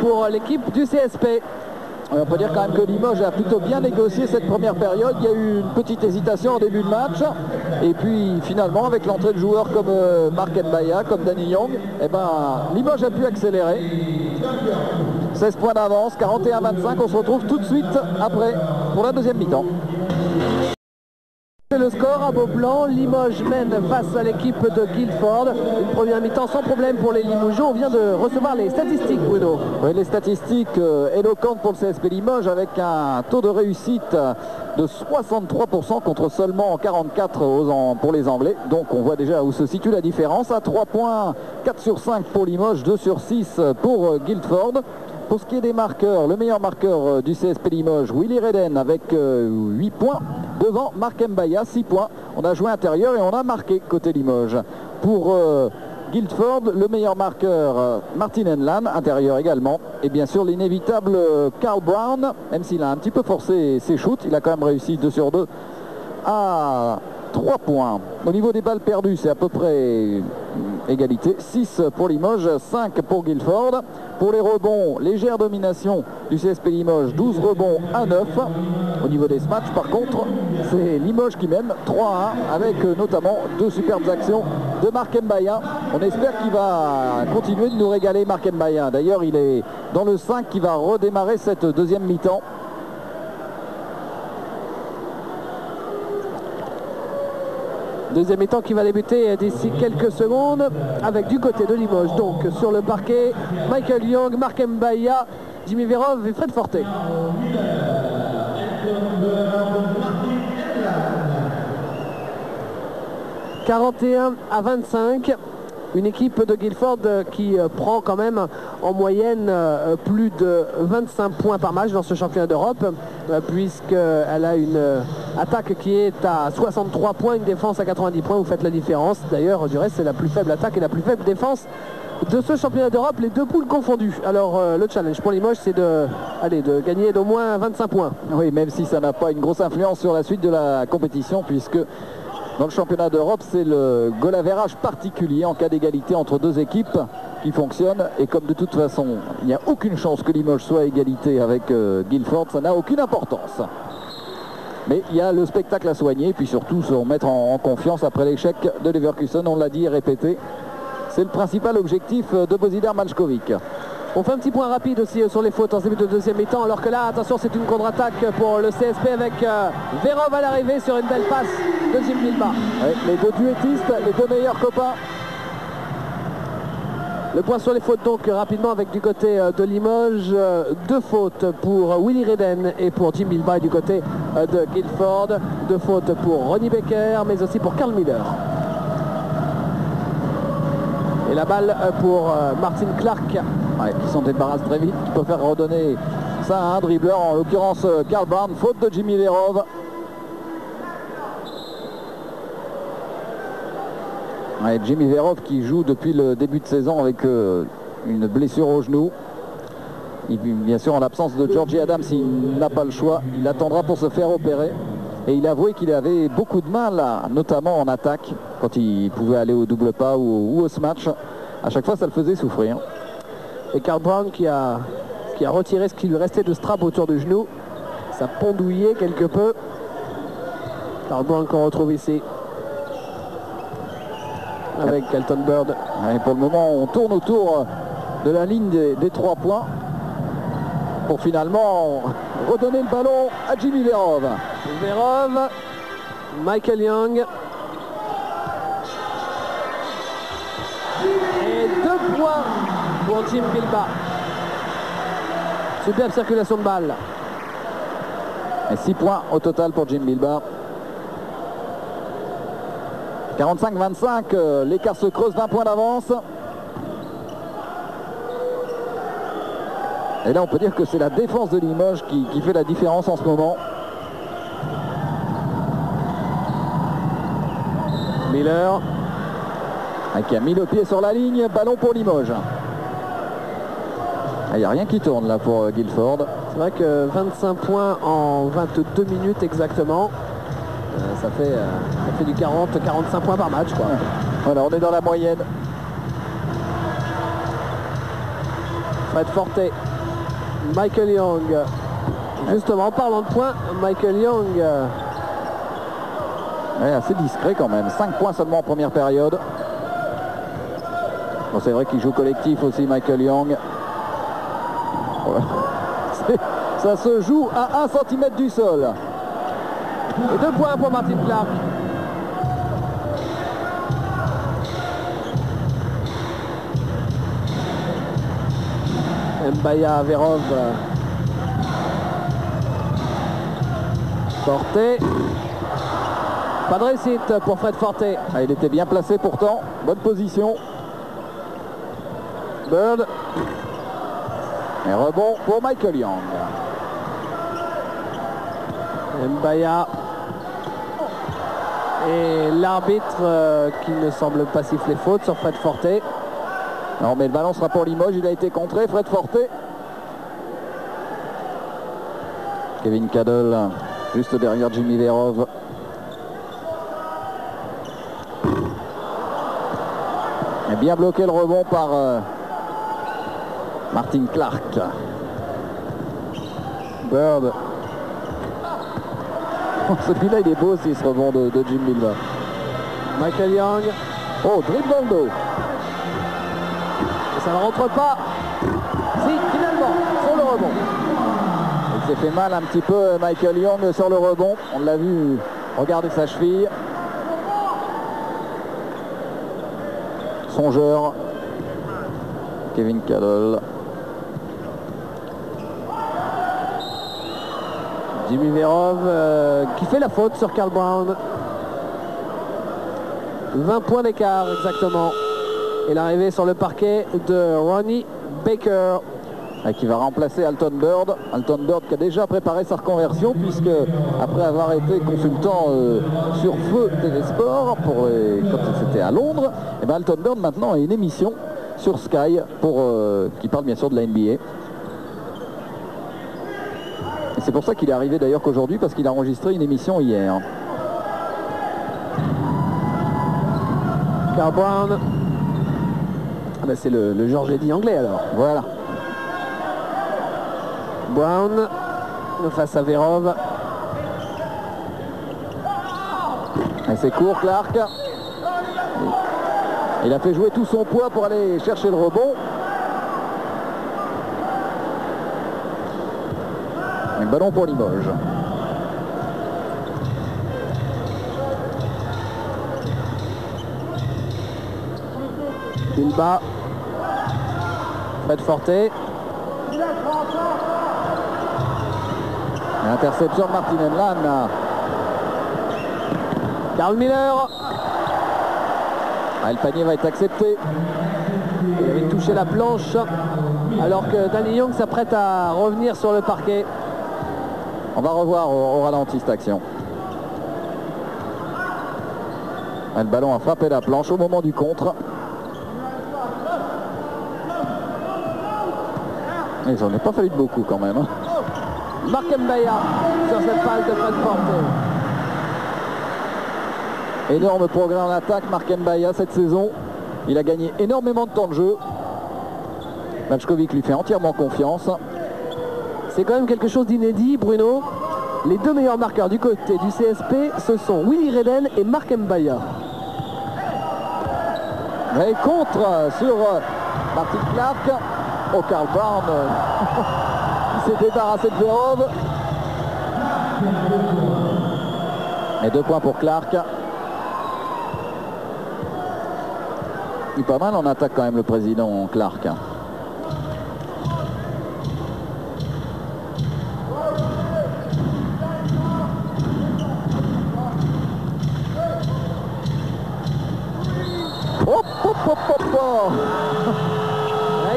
Speaker 1: pour l'équipe du CSP.
Speaker 2: On peut dire quand même que Limoges a plutôt bien négocié cette première période. Il y a eu une petite hésitation en début de match. Et puis finalement, avec l'entrée de joueurs comme Mark Mbaya, comme Danny Young, eh ben, Limoges a pu accélérer. 16 points d'avance, 41-25. On se retrouve tout de suite après pour la deuxième mi-temps.
Speaker 1: Le score à Beaublanc, Limoges mène face à l'équipe de Guildford. Une première mi-temps sans problème pour les Limougeaux. On vient de recevoir les statistiques, Bruno.
Speaker 2: Oui, les statistiques éloquentes pour le CSP Limoges avec un taux de réussite de 63% contre seulement 44% pour les Anglais. Donc on voit déjà où se situe la différence. À 3 points, 4 sur 5 pour Limoges, 2 sur 6 pour Guildford. Pour ce qui est des marqueurs, le meilleur marqueur du CSP Limoges, Willy Redden avec 8 points. Devant Mark Mbaya, 6 points. On a joué intérieur et on a marqué côté Limoges. Pour Guildford, le meilleur marqueur, Martin Henlan, intérieur également. Et bien sûr l'inévitable Karl Brown, même s'il a un petit peu forcé ses shoots, il a quand même réussi 2 sur 2 à 3 points. Au niveau des balles perdues, c'est à peu près égalité. 6 pour Limoges, 5 pour Guildford. Pour les rebonds, légère domination du CSP Limoges, 12 rebonds à 9. Au niveau des matchs, par contre, c'est Limoges qui mène 3-1 avec notamment 2 superbes actions de Mark Mbaya. On espère qu'il va continuer de nous régaler, Mark Mbaya. D'ailleurs, il est dans le 5 qui va redémarrer cette deuxième mi-temps.
Speaker 1: Deuxième mi-temps qui va débuter d'ici quelques secondes avec du côté de Limoges. Donc sur le parquet, Michael Young, Mark Mbaya, Jimmy Verov et Fred Forte. « 41-25 ». Une équipe de Guildford qui prend quand même en moyenne plus de 25 points par match dans ce championnat d'Europe, puisqu'elle a une attaque qui est à 63 points, une défense à 90 points. Vous faites la différence. D'ailleurs, du reste, c'est la plus faible attaque et la plus faible défense de ce championnat d'Europe, les deux poules confondues. Alors, le challenge pour Limoges, c'est de gagner d'au moins 25 points.
Speaker 2: Oui, même si ça n'a pas une grosse influence sur la suite de la compétition, puisque dans le championnat d'Europe, c'est le goal average particulier en cas d'égalité entre deux équipes qui fonctionne. Et comme de toute façon, il n'y a aucune chance que Limoges soit à égalité avec Guildford, ça n'a aucune importance. Mais il y a le spectacle à soigner, puis surtout se remettre en confiance après l'échec de Leverkusen, on l'a dit et répété. C'est le principal objectif de Božidar Mačković.
Speaker 1: On fait un petit point rapide aussi sur les fautes en début de deuxième mi-temps, alors que là, attention, c'est une contre-attaque pour le CSP avec Verov à l'arrivée sur une belle passe de Jim Bilba.
Speaker 2: Oui, les deux duettistes, les deux meilleurs copains.
Speaker 1: Le point sur les fautes donc rapidement avec du côté de Limoges, 2 fautes pour Willy Redden et pour Jim Bilba, et du côté de Guildford, 2 fautes pour Ronnie Becker mais aussi pour Karl Miller. Et la balle pour Martin Clark.
Speaker 2: Ouais, qui s'en débarrasse très vite, qui peut faire redonner ça à un dribbleur, en l'occurrence Karl Brown, faute de Jimmy Verov. Ouais, Jimmy Verov qui joue depuis le début de saison avec une blessure au genou. Bien sûr, en l'absence de Georgie Adams, il n'a pas le choix. Il attendra pour se faire opérer. Et il a avoué qu'il avait beaucoup de mal, notamment en attaque, quand il pouvait aller au double pas ou au smash. À chaque fois, ça le faisait souffrir.
Speaker 1: Et Karl Brown qui a retiré ce qui lui restait de strap autour du genou. Ça pendouillait quelque peu. Karl Brown qu'on retrouve ici avec Elton Bird.
Speaker 2: Et pour le moment, on tourne autour de la ligne des 3 points pour finalement redonner le ballon à Jimmy Verov.
Speaker 1: Verov, Michael Young. Et 2 points pour Jim Bilbao. Superbe circulation de balle.
Speaker 2: Et 6 points au total pour Jim Bilbao. 45-25, l'écart se creuse d'1 point d'avance. Et là, on peut dire que c'est la défense de Limoges qui fait la différence en ce moment.
Speaker 1: Miller.
Speaker 2: Qui a mis le pied sur la ligne, ballon pour Limoges. Il n'y a rien qui tourne là pour Guilford.
Speaker 1: C'est vrai que 25 points en 22 minutes exactement. Ça fait du 40-45 points par match, quoi.
Speaker 2: Voilà, on est dans la moyenne.
Speaker 1: Fred Forte. Michael Young. Justement, en parlant de points, Michael Young.
Speaker 2: Assez discret quand même. 5 points seulement en première période. Bon, c'est vrai qu'il joue collectif aussi, Michael Young. Ça se joue à 1 cm du sol.
Speaker 1: Et 2 points pour Martin Clark. Mbaya, Verov. Forte. Pas de réussite pour Fred Forte.
Speaker 2: Il était bien placé pourtant. Bonne position.
Speaker 1: Bird.
Speaker 2: Et rebond pour Michael Young.
Speaker 1: Mbaya. Et l'arbitre qui ne semble pas siffler faute sur Fred Forte.
Speaker 2: Non, mais le ballon sera pour Limoges. Il a été contré, Fred Forte. Kevin Cadel juste derrière Jimmy Verov. Et bien bloqué le rebond par Martin Clark.
Speaker 1: Bird.
Speaker 2: Celui-là, il est beau aussi, ce rebond de Jim Bilbao.
Speaker 1: Michael Young.
Speaker 2: Oh, dribble dans le dos.
Speaker 1: Et ça ne rentre pas. Si, finalement, sur le rebond.
Speaker 2: Il s'est fait mal un petit peu, Michael Young, sur le rebond. On l'a vu regarder sa cheville. Songeur. Kevin Cadel.
Speaker 1: Jimmy Verov qui fait la faute sur Karl Brown. 20 points d'écart exactement. Et l'arrivée sur le parquet de Ronnie Baker.
Speaker 2: Qui va remplacer Alton Bird. Alton Bird qui a déjà préparé sa reconversion puisque après avoir été consultant sur Feu TV Sport quand c'était à Londres, et bien Alton Bird maintenant a une émission sur Sky qui parle bien sûr de la NBA. Et c'est pour ça qu'il est arrivé d'ailleurs qu'aujourd'hui parce qu'il a enregistré une émission hier.
Speaker 1: Karl Brown. Ah ben c'est le Georges Eddy anglais alors.
Speaker 2: Voilà.
Speaker 1: Brown face à Verov.
Speaker 2: Et c'est court, Clark. Il a fait jouer tout son poids pour aller chercher le rebond. Un ballon pour Limoges.
Speaker 1: Bilbao. Fred Forte.
Speaker 2: Interception de Martin Enlan.
Speaker 1: Karl Miller.
Speaker 2: Le panier va être accepté.
Speaker 1: Il avait touché la planche alors que Danny Young s'apprête à revenir sur le parquet.
Speaker 2: On va revoir au ralenti cette action. Le ballon a frappé la planche au moment du contre. Ils n'en ont pas fallu de beaucoup quand même. Hein.
Speaker 1: Mark Mbaya sur cette passe de Fred Forte.
Speaker 2: Énorme progrès en attaque, Mark Mbaya cette saison. Il a gagné énormément de temps de jeu. Mačković lui fait entièrement confiance.
Speaker 1: C'est quand même quelque chose d'inédit, Bruno. Les deux meilleurs marqueurs du côté du CSP, ce sont Willy Reden et Mark Mbaya.
Speaker 2: Et contre sur Martin Clark. Oh, Karl Brown qui s'est débarrassé de Verov. Et 2 points pour Clark. Il est pas mal en attaque quand même le président Clark.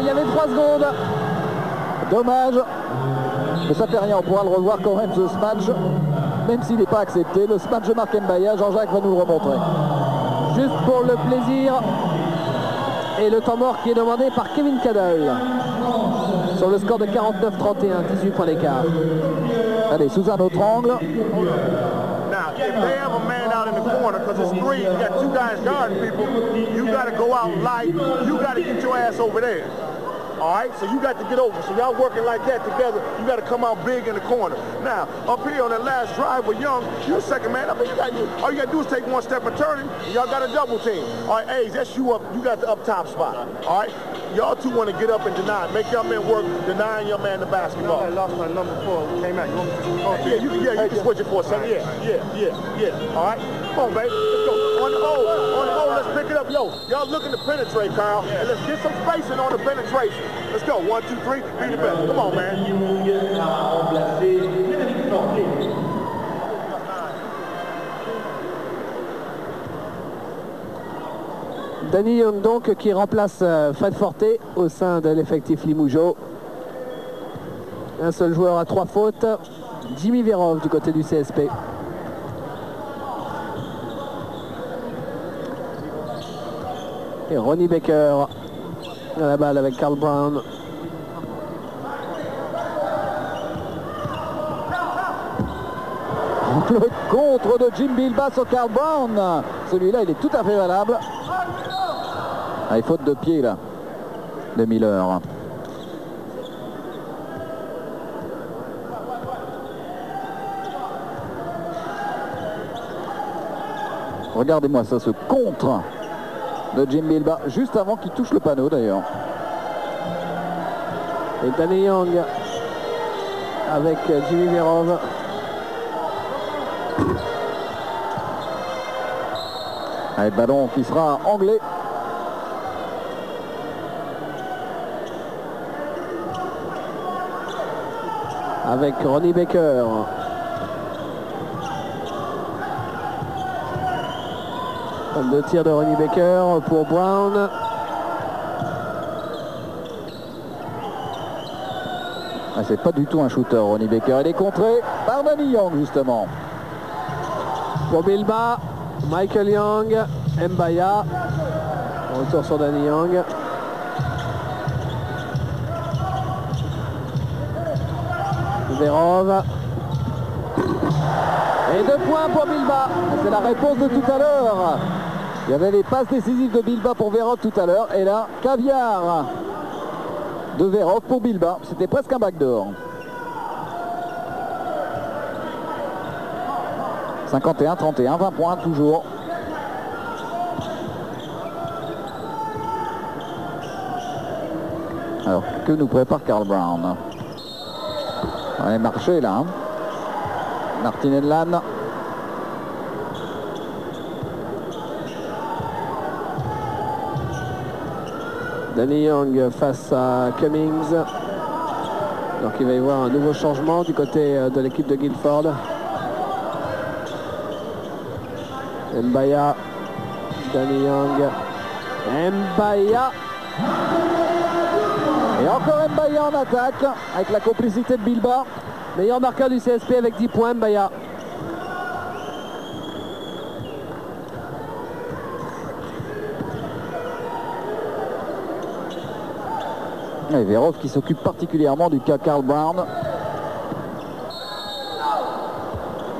Speaker 1: Il y avait 3 secondes.
Speaker 2: Dommage. Mais ça fait rien, on pourra le revoir quand même ce match. Même s'il n'est pas accepté. Le match de Mark Mbaya, Jean-Jacques va nous le remontrer.
Speaker 1: Juste pour le plaisir. Et le temps mort qui est demandé par Kevin Cadel. Sur le score de 49-31, 18 points d'écart.
Speaker 2: Allez, sous un autre angle.
Speaker 3: Now, if they have a man out in the corner, because it's 3, you got 2 guys guarding people, you got to go out light, you got to get your ass over there. All right, so you got to get over. So y'all working like that together, you got to come out big in the corner. Now, up here on that last drive with Young, you're second man. I mean, all you got to do is take 1 step and turn it, and y'all got a double team. All right, A's, that's you up. You got the up top spot. All right, y'all 2 want to get up and deny. Make your man work, denying your man the basketball.
Speaker 5: I lost my number 4. Came out. You want me to go?
Speaker 3: Yeah, you can switch it for a second. Yeah. All right, come on, baby. Let's go. On the hole, let's pick it up. Yo, y'all looking to penetrate, Kyle. And let's get some spacing on the penetration. Let's go. 1, 2, 3. Be the best. Come on, man.
Speaker 1: Danny Young donc qui remplace Fred Forte au sein de l'effectif Limougeot. Un seul joueur à 3 fautes. Jimmy Verov du côté du CSP. Et Ronnie Baker à la balle avec Karl Brown.
Speaker 2: Le contre de Jim Bilbao sur Karl Brown. Celui-là, il est tout à fait valable. Ah, il faute de pied là de Miller. Regardez-moi ça, ce contre de Jim Bilbao, juste avant qu'il touche le panneau d'ailleurs.
Speaker 1: Et Danny Young avec Jimmy Verov.
Speaker 2: Allez, ballon qui sera anglais.
Speaker 1: Avec Ronnie Baker. Le tir de Ronnie Baker pour Brown.
Speaker 2: Ah, c'est pas du tout un shooter, Ronnie Baker. Il est contré par Danny Young, justement.
Speaker 1: Pour Bilbao, Michael Young, Mbaya. Retour sur Danny Young. Verov.
Speaker 2: Et 2 points pour Bilbao. C'est la réponse de tout à l'heure. Il y avait les passes décisives de Bilbao pour Verov tout à l'heure. Et là, caviar de Verov pour Bilbao. C'était presque un backdoor. 51-31, 20 points toujours. Alors, que nous prépare Karl Brown? On est marché là. Hein. Martin Edlan.
Speaker 1: Danny Young face à Cummings. Donc il va y avoir un nouveau changement du côté de l'équipe de Guildford. Mbaya, Danny Young, Mbaya.
Speaker 2: Et encore Mbaya en attaque avec la complicité de Bilbao.
Speaker 1: Meilleur marqueur du CSP avec 10 points, Mbaya.
Speaker 2: Et Verov qui s'occupe particulièrement du cas Karl Brown.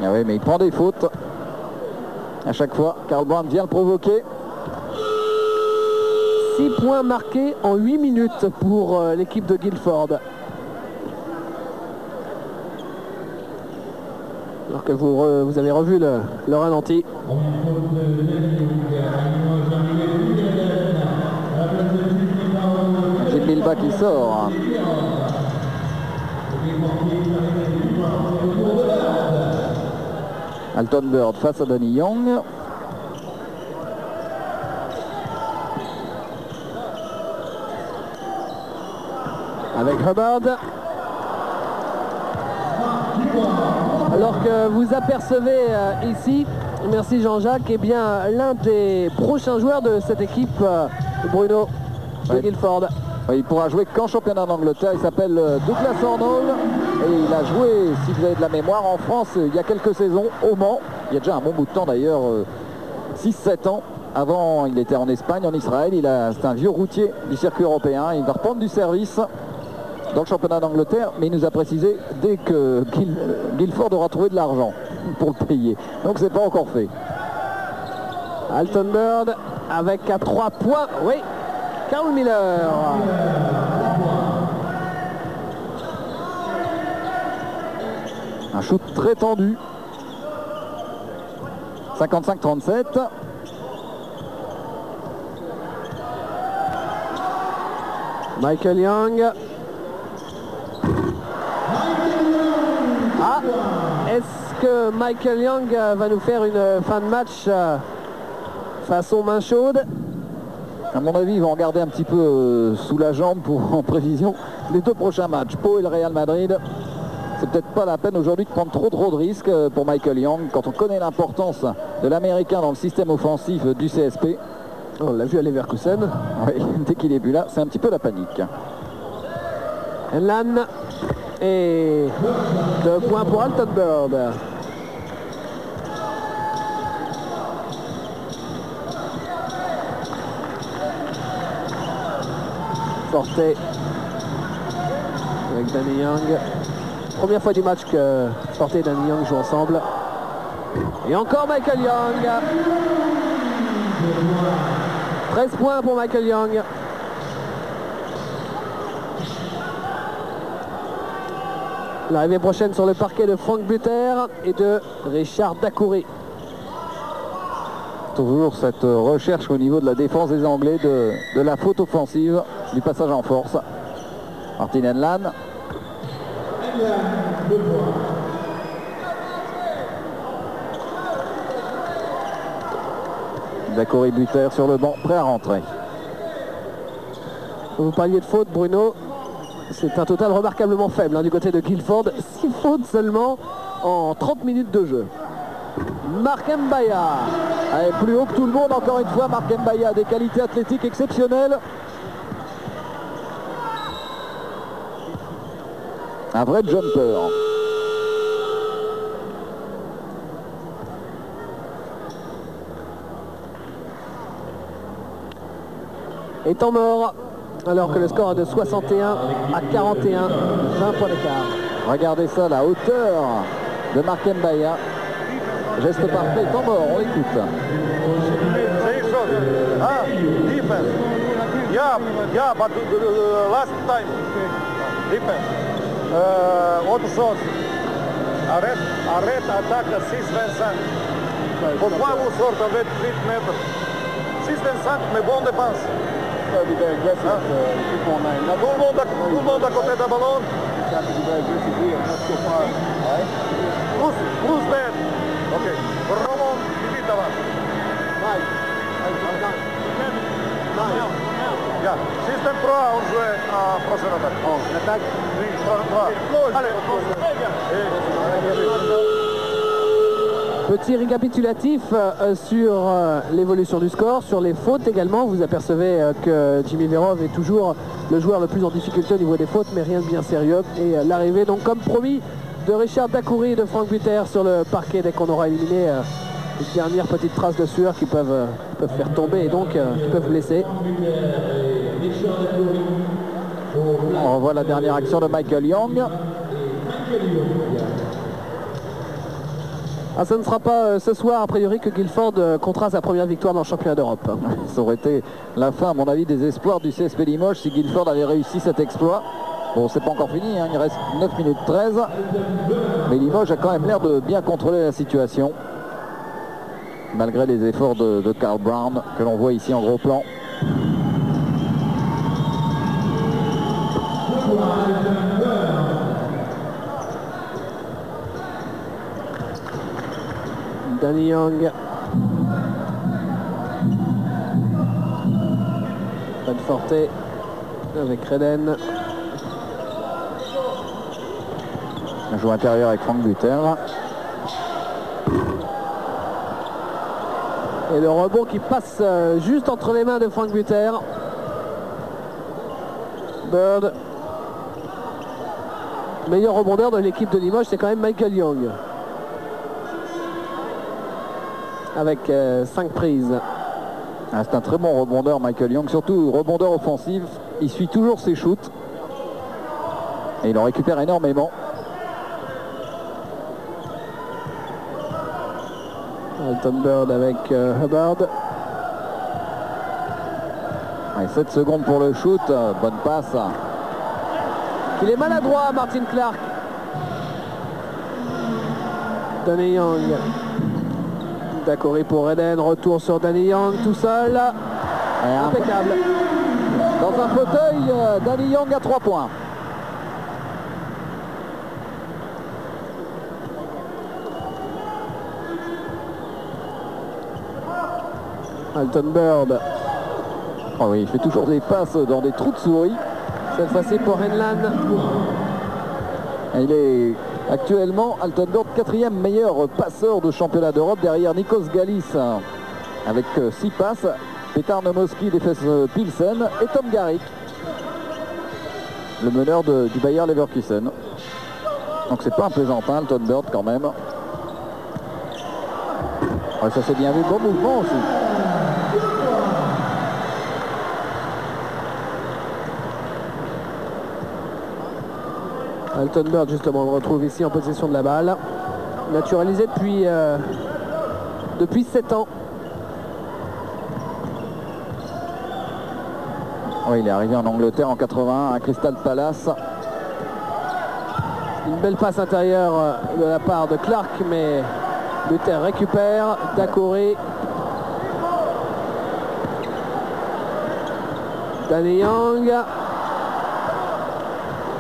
Speaker 2: Ah oui, mais il prend des fautes. À chaque fois, Karl Brown vient le provoquer.
Speaker 1: 6 points marqués en 8 minutes pour l'équipe de Guilford. Alors que vous avez revu le ralenti.
Speaker 2: Gilles Bilbao qui sort. Alton Bird face à Danny Young.
Speaker 1: Avec Hubbard. Alors que vous apercevez ici, merci Jean-Jacques, eh bien l'un des prochains joueurs de cette équipe, Bruno de Guilford.
Speaker 2: Il pourra jouer qu'en championnat d'Angleterre. Il s'appelle Douglas Arnold et il a joué, si vous avez de la mémoire, en France il y a quelques saisons au Mans. Il y a déjà un bon bout de temps d'ailleurs, 6-7 ans. Avant, il était en Espagne, en Israël. C'est un vieux routier du circuit européen. Il va reprendre du service dans le championnat d'Angleterre, mais il nous a précisé dès que Guilford aura trouvé de l'argent pour le payer. Donc c'est pas encore fait.
Speaker 1: Alton Bird avec à 3 points. Oui, Carl Miller.
Speaker 2: Un shoot très tendu. 55-37.
Speaker 1: Michael Young. Ah, est-ce que Michael Young va nous faire une fin de match façon main chaude?
Speaker 2: À mon avis, ils vont regarder un petit peu sous la jambe en prévision des 2 prochains matchs. Pau et le Real Madrid. C'est peut-être pas la peine aujourd'hui de prendre trop de risques pour Michael Young quand on connaît l'importance de l'Américain dans le système offensif du CSP.
Speaker 1: On l'a vu à Leverkusen.
Speaker 2: Oui, dès qu'il est plus là, c'est un petit peu la panique.
Speaker 1: Enlan et 2 points pour Alton Bird. Forte avec Danny Young. Première fois du match que Forte et Danny Young jouent ensemble. Et encore Michael Young. 13 points pour Michael Young. L'arrivée prochaine sur le parquet de Frank Buter et de Richard Dacoury.
Speaker 2: Toujours cette recherche au niveau de la défense des Anglais de la faute offensive, du passage en force. Martin Enlan. Dacoury Buter sur le banc, prêt à rentrer.
Speaker 1: Vous parliez de faute, Bruno. C'est un total remarquablement faible du côté de Guilford. 6 fautes seulement en 30 minutes de jeu. Mark Mbaya.
Speaker 2: Allez, plus haut que tout le monde, encore une fois, Mark Mbaya, des qualités athlétiques exceptionnelles. Un vrai jumper.
Speaker 1: Et temps mort, alors que le score est de 61 à 41, 20 points d'écart.
Speaker 2: Regardez ça, la hauteur de Mark Mbaya. Geste parfait, temps mort, on écoute.
Speaker 3: Same shot. Ah, defense. Yeah, but the last time. Defense. Autre chose. Arrête attaque à 6-25. Pourquoi vous sortez avec 8 mètres? 6-25, mais bon dépense. Tout le monde à côté d'un ballon. Plus bad. Ok. Ramon, vite avant. Yeah. Système 3, on jouait à prochaine attaque. Oui, 3. Allez,
Speaker 1: Petit récapitulatif sur l'évolution du score, sur les fautes également. Vous apercevez que Jimmy Verov est toujours le joueur le plus en difficulté au niveau des fautes, mais rien de bien sérieux. Et l'arrivée, donc comme promis, de Richard Dacoury et de Frank Buter sur le parquet dès qu'on aura éliminé les dernières petites traces de sueur qui peuvent faire tomber et donc qui peuvent blesser.
Speaker 2: On revoit la dernière action de Michael Young.
Speaker 1: Ah, ce ne sera pas ce soir, a priori, que Guilford comptera sa première victoire dans le championnat d'Europe.
Speaker 2: Ça aurait été la fin, à mon avis, des espoirs du CSP Limoges si Guilford avait réussi cet exploit. Bon, c'est pas encore fini, hein, il reste 9 minutes 13. Mais Limoges a quand même l'air de bien contrôler la situation. Malgré les efforts de Carl Brown, que l'on voit ici en gros plan.
Speaker 1: Danny Young. Fred Forte avec Reden.
Speaker 2: Un jeu intérieur avec Frank Buter.
Speaker 1: Et le rebond qui passe juste entre les mains de Frank Buter. Bird. Meilleur rebondeur de l'équipe de Limoges, c'est quand même Michael Young. Avec 5 prises.
Speaker 2: Ah, c'est un très bon rebondeur, Michael Young, surtout rebondeur offensif. Il suit toujours ses shoots. Et il en récupère énormément.
Speaker 1: Alton Bird avec Hubbard.
Speaker 2: Et 7 secondes pour le shoot. Bonne passe.
Speaker 1: Il est maladroit, Martin Clark. Danny Young. D'accord, pour Reden. Retour sur Danny Young tout seul. Impeccable.
Speaker 2: Dans un fauteuil, Danny Young à 3 points.
Speaker 1: Alton Bird.
Speaker 2: Oh oui, il fait toujours des passes dans des trous de souris.
Speaker 1: Cette fois-ci pour Henlan.
Speaker 2: Il est actuellement, Alton Bird, 4e meilleur passeur de championnat d'Europe derrière Nikos Galis avec 6 passes. Petar Nomoski défait Pilsen et Tom Garrick, le meneur du Bayer Leverkusen. Donc c'est pas un plaisantin, Alton Bird quand même. Ouais, ça s'est bien vu, bon mouvement aussi.
Speaker 1: Alton Bird, justement, on le retrouve ici en possession de la balle. Naturalisé depuis 7 ans.
Speaker 2: Oui, il est arrivé en Angleterre en 81 à Crystal Palace.
Speaker 1: Une belle passe intérieure de la part de Clark, mais Buter récupère. Dacoré. Danny Young.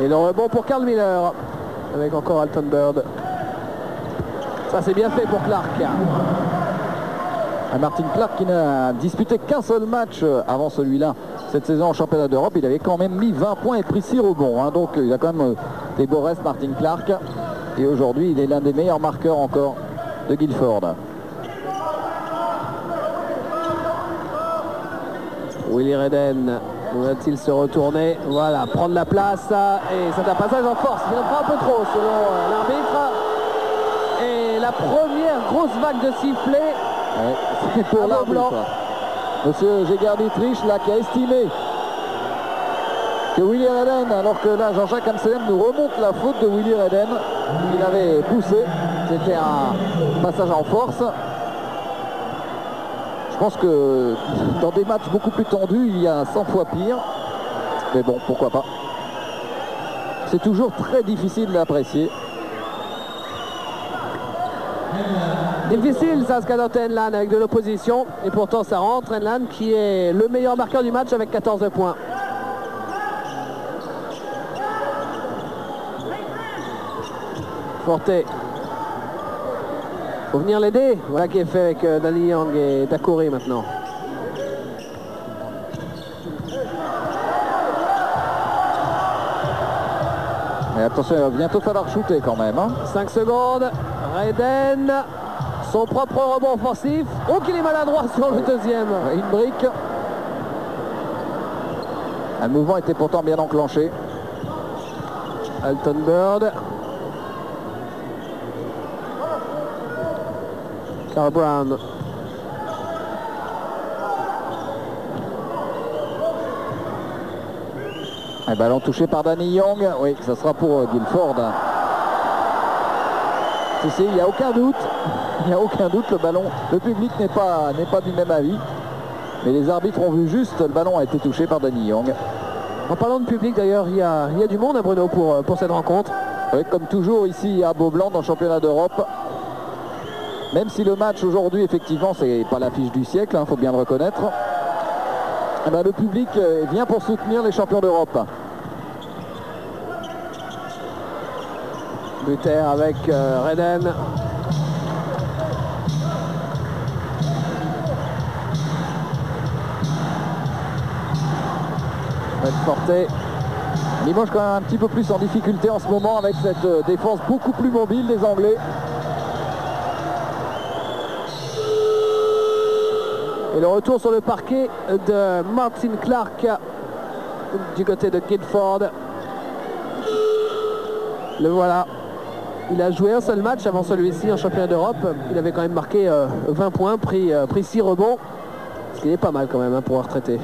Speaker 1: Et le rebond pour Carl Miller. Avec encore Alton Bird. Ça, c'est bien fait pour Clark.
Speaker 2: Martin Clark qui n'a disputé qu'un seul match avant celui-là cette saison en championnat d'Europe. Il avait quand même mis 20 points et pris 6 rebonds. Hein. Donc il a quand même des beaux restes, Martin Clark. Et aujourd'hui, il est l'un des meilleurs marqueurs encore de Guilford.
Speaker 1: Willy Reden va-t-il se retourner? Voilà, prendre la place. Et c'est un passage en force. Il en prend un peu trop selon l'arbitre. Et la première grosse vague de sifflets.
Speaker 2: Ouais, c'est pour l'arbitre. Monsieur Gégard-Dietrich là qui a estimé que Willy Reden, alors que là Jean-Jacques Amsterdam nous remonte la faute de Willy Reden, il avait poussé, c'était un passage en force. Je pense que dans des matchs beaucoup plus tendus, il y a 100 fois pire, mais bon, pourquoi pas. C'est toujours très difficile d'apprécier.
Speaker 1: Difficile ça, ce qu'a noté Henlan avec de l'opposition. Et pourtant ça rentre. Henlan qui est le meilleur marqueur du match avec 14 points. Forte. Faut venir l'aider. Voilà qui est fait avec Danny Young et Dacoré maintenant.
Speaker 2: Et attention, il va bientôt falloir shooter quand même. Hein.
Speaker 1: 5 secondes. Reden. Son propre rebond offensif. Oh, qu'il est maladroit sur le deuxième.
Speaker 2: Une brique. Le mouvement était pourtant bien enclenché.
Speaker 1: Alton Bird. Carl Brown.
Speaker 2: Un ballon touché par Danny Young. Oui, ça sera pour Guilford. Si, il n'y a aucun doute. Il n'y a aucun doute, le public n'est pas du même avis. Mais les arbitres ont vu juste, le ballon a été touché par Danny Young.
Speaker 1: En parlant de public d'ailleurs, il y a du monde à Bruno pour cette rencontre.
Speaker 2: Oui, comme toujours ici à Beaublanc dans le championnat d'Europe. Même si le match aujourd'hui, effectivement, c'est pas l'affiche du siècle, faut bien le reconnaître. Eh ben, le public vient pour soutenir les champions d'Europe.
Speaker 1: Buter avec Redden.
Speaker 2: Forte. Limoges quand même un petit peu plus en difficulté en ce moment avec cette défense beaucoup plus mobile des Anglais.
Speaker 1: Et le retour sur le parquet de Martin Clark du côté de Guildford. Le voilà. Il a joué un seul match avant celui-ci en championnat d'Europe. Il avait quand même marqué 20 points, pris 6 rebonds. Ce qui est pas mal quand même pour un retraité.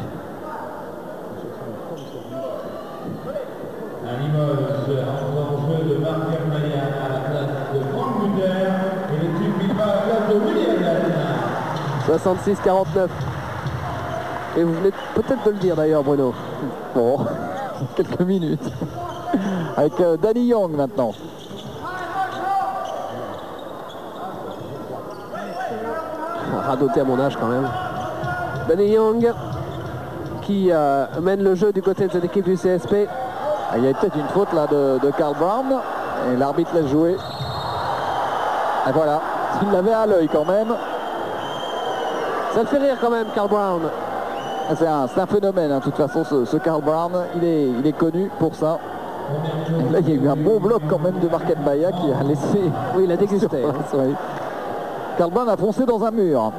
Speaker 4: À Limoges, en jeu de Marc Hermaya à la place de Franck Buter et l'équipe Bilbao à la place de William
Speaker 1: 66-49. Et vous venez peut-être de le dire d'ailleurs, Bruno.
Speaker 2: Bon, quelques minutes. Avec Danny Young maintenant.
Speaker 1: Radoté à mon âge quand même. Danny Young qui mène le jeu du côté de cette équipe du CSP.
Speaker 2: Il y a peut-être une faute là de Carl Brown et l'arbitre laisse jouer. Et voilà, il l'avait à l'œil quand même.
Speaker 1: Ça le fait rire quand même, Carl Brown.
Speaker 2: C'est un phénomène, de toute façon, ce Carl Brown, il est connu pour ça. Et là, il y a eu un bon bloc quand même de Marc Mbaya qui a laissé...
Speaker 1: Oui, il a dégusté.
Speaker 2: Oui. Carl Brown a foncé dans un mur.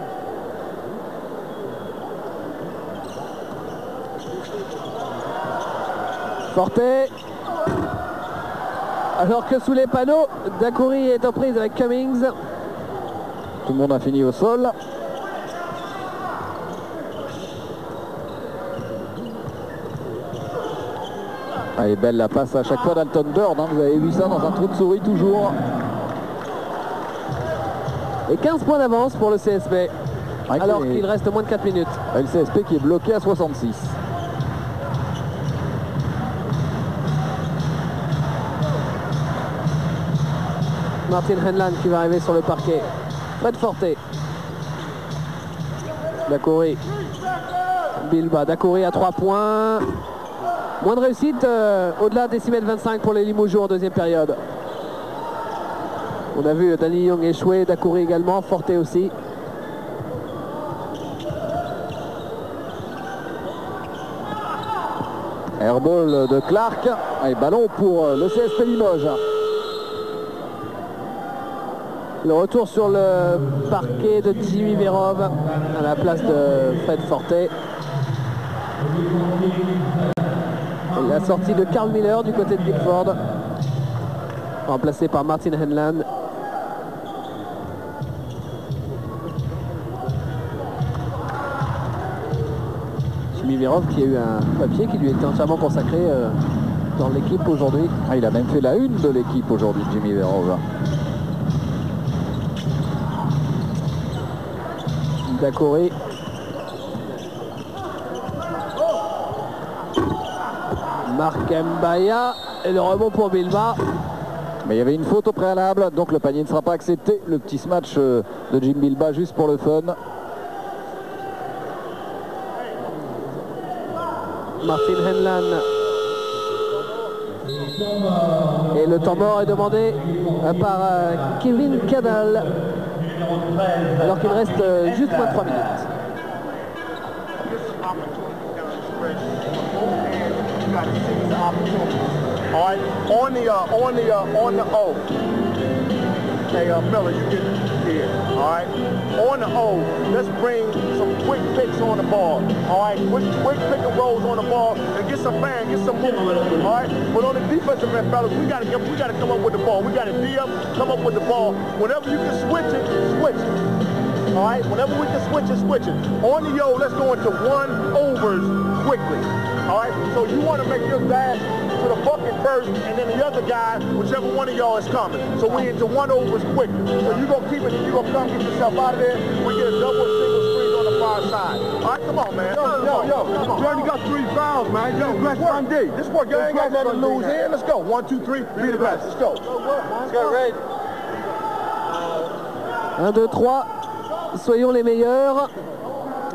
Speaker 1: Forte. Alors que sous les panneaux, Dacoury est en prise avec Cummings.
Speaker 2: Tout le monde a fini au sol. Elle est belle la passe à chaque fois d'Alton Bird, vous avez vu ça dans un trou de souris toujours.
Speaker 1: Et 15 points d'avance pour le CSP, alors qu'il reste moins de 4 minutes.
Speaker 2: Et le CSP qui est bloqué à 66.
Speaker 1: Martin Henlan qui va arriver sur le parquet. Fred Forte. Dacoury. Bilbao. Dacoury à 3 points. Moins de réussite au-delà des 6,25 m pour les Limougeaux en deuxième période. On a vu Danny Young échouer, Dacoury également, Forte aussi.
Speaker 2: Airball de Clark. Et ballon pour le CSP Limoges.
Speaker 1: Le retour sur le parquet de Jimmy Verov à la place de Fred Forte. Et la sortie de Carl Miller du côté de Guildford, remplacé par Martin Henlan. Jimmy Verov qui a eu un papier qui lui était entièrement consacré dans l'équipe aujourd'hui.
Speaker 2: Il a même fait la une de l'équipe aujourd'hui, Jimmy Verov.
Speaker 1: Dacoury. Marc Mbaya et le rebond pour Bilbao.
Speaker 2: Mais il y avait une faute au préalable, donc le panier ne sera pas accepté. Le petit smash de Jim Bilbao juste pour le fun.
Speaker 1: Martin Henlan. Et le temps mort est demandé par Kevin Cadal. Alors qu'il reste juste moins de 3 minutes.
Speaker 3: All right, on the O. Hey, Miller, you get here. All right, on the O. Let's bring some quick picks on the ball. All right, quick pick and rolls on the ball, and get some bang, get some movement. All right, but on the defensive end, fellas, we gotta come up with the ball. We gotta D up, come up with the ball. Whenever you can switch it, switch it. All right, whenever we can switch it, switch it. On the yo, let's go into 1-overs quickly. All right, so you want to make your dash to the bucket first, and then the other guy, whichever one of y'all is coming. So we into one overs quick. So you gonna keep it, and you gonna come get yourself out of there. We get a double or single screen on the far side. All right, come on, man. Yo, you already got 3 fouls, man. Yo, let's run D. This work, you ain't got nothing to lose here. Let's go. 1, 2, 3. Be the best. Let's go. Let's go, Ray.
Speaker 1: 1, 2, 3. Soyons les meilleurs.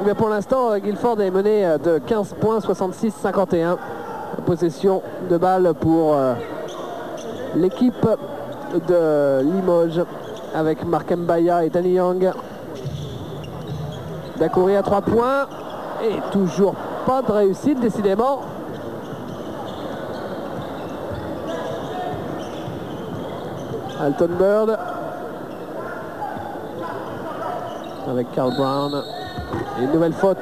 Speaker 1: Mais pour l'instant, Guilford est mené de 15 points, 66-51. Possession de balle pour l'équipe de Limoges avec Mark Mbaya et Danny Young. Dacoury à 3 points et toujours pas de réussite décidément. Alton Bird avec Carl Brown. Et une nouvelle faute.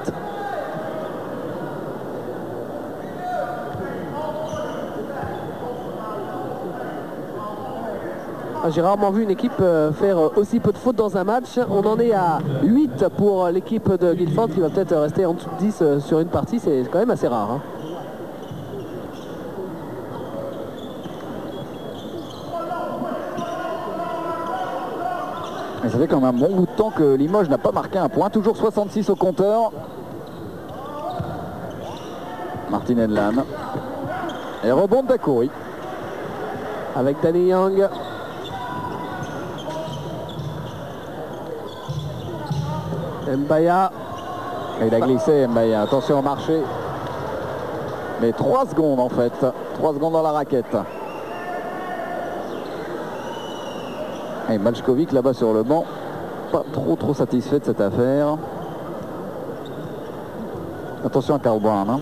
Speaker 1: J'ai rarement vu une équipe faire aussi peu de fautes dans un match. On en est à 8 pour l'équipe de Guilford qui va peut-être rester en dessous de 10 sur une partie. C'est quand même assez rare. Hein.
Speaker 2: Et ça fait quand même un bon bout de temps que Limoges n'a pas marqué un point. Toujours 66 au compteur. Martin Henlan. Et rebond de Dacoury.
Speaker 1: Avec Danny Young. Mbaya.
Speaker 2: Et il a glissé Mbaya. Attention au marché. Mais 3 secondes en fait. 3 secondes dans la raquette. Et Malchkovic là-bas sur le banc, pas trop satisfait de cette affaire. Attention à Carl Brown. Hein.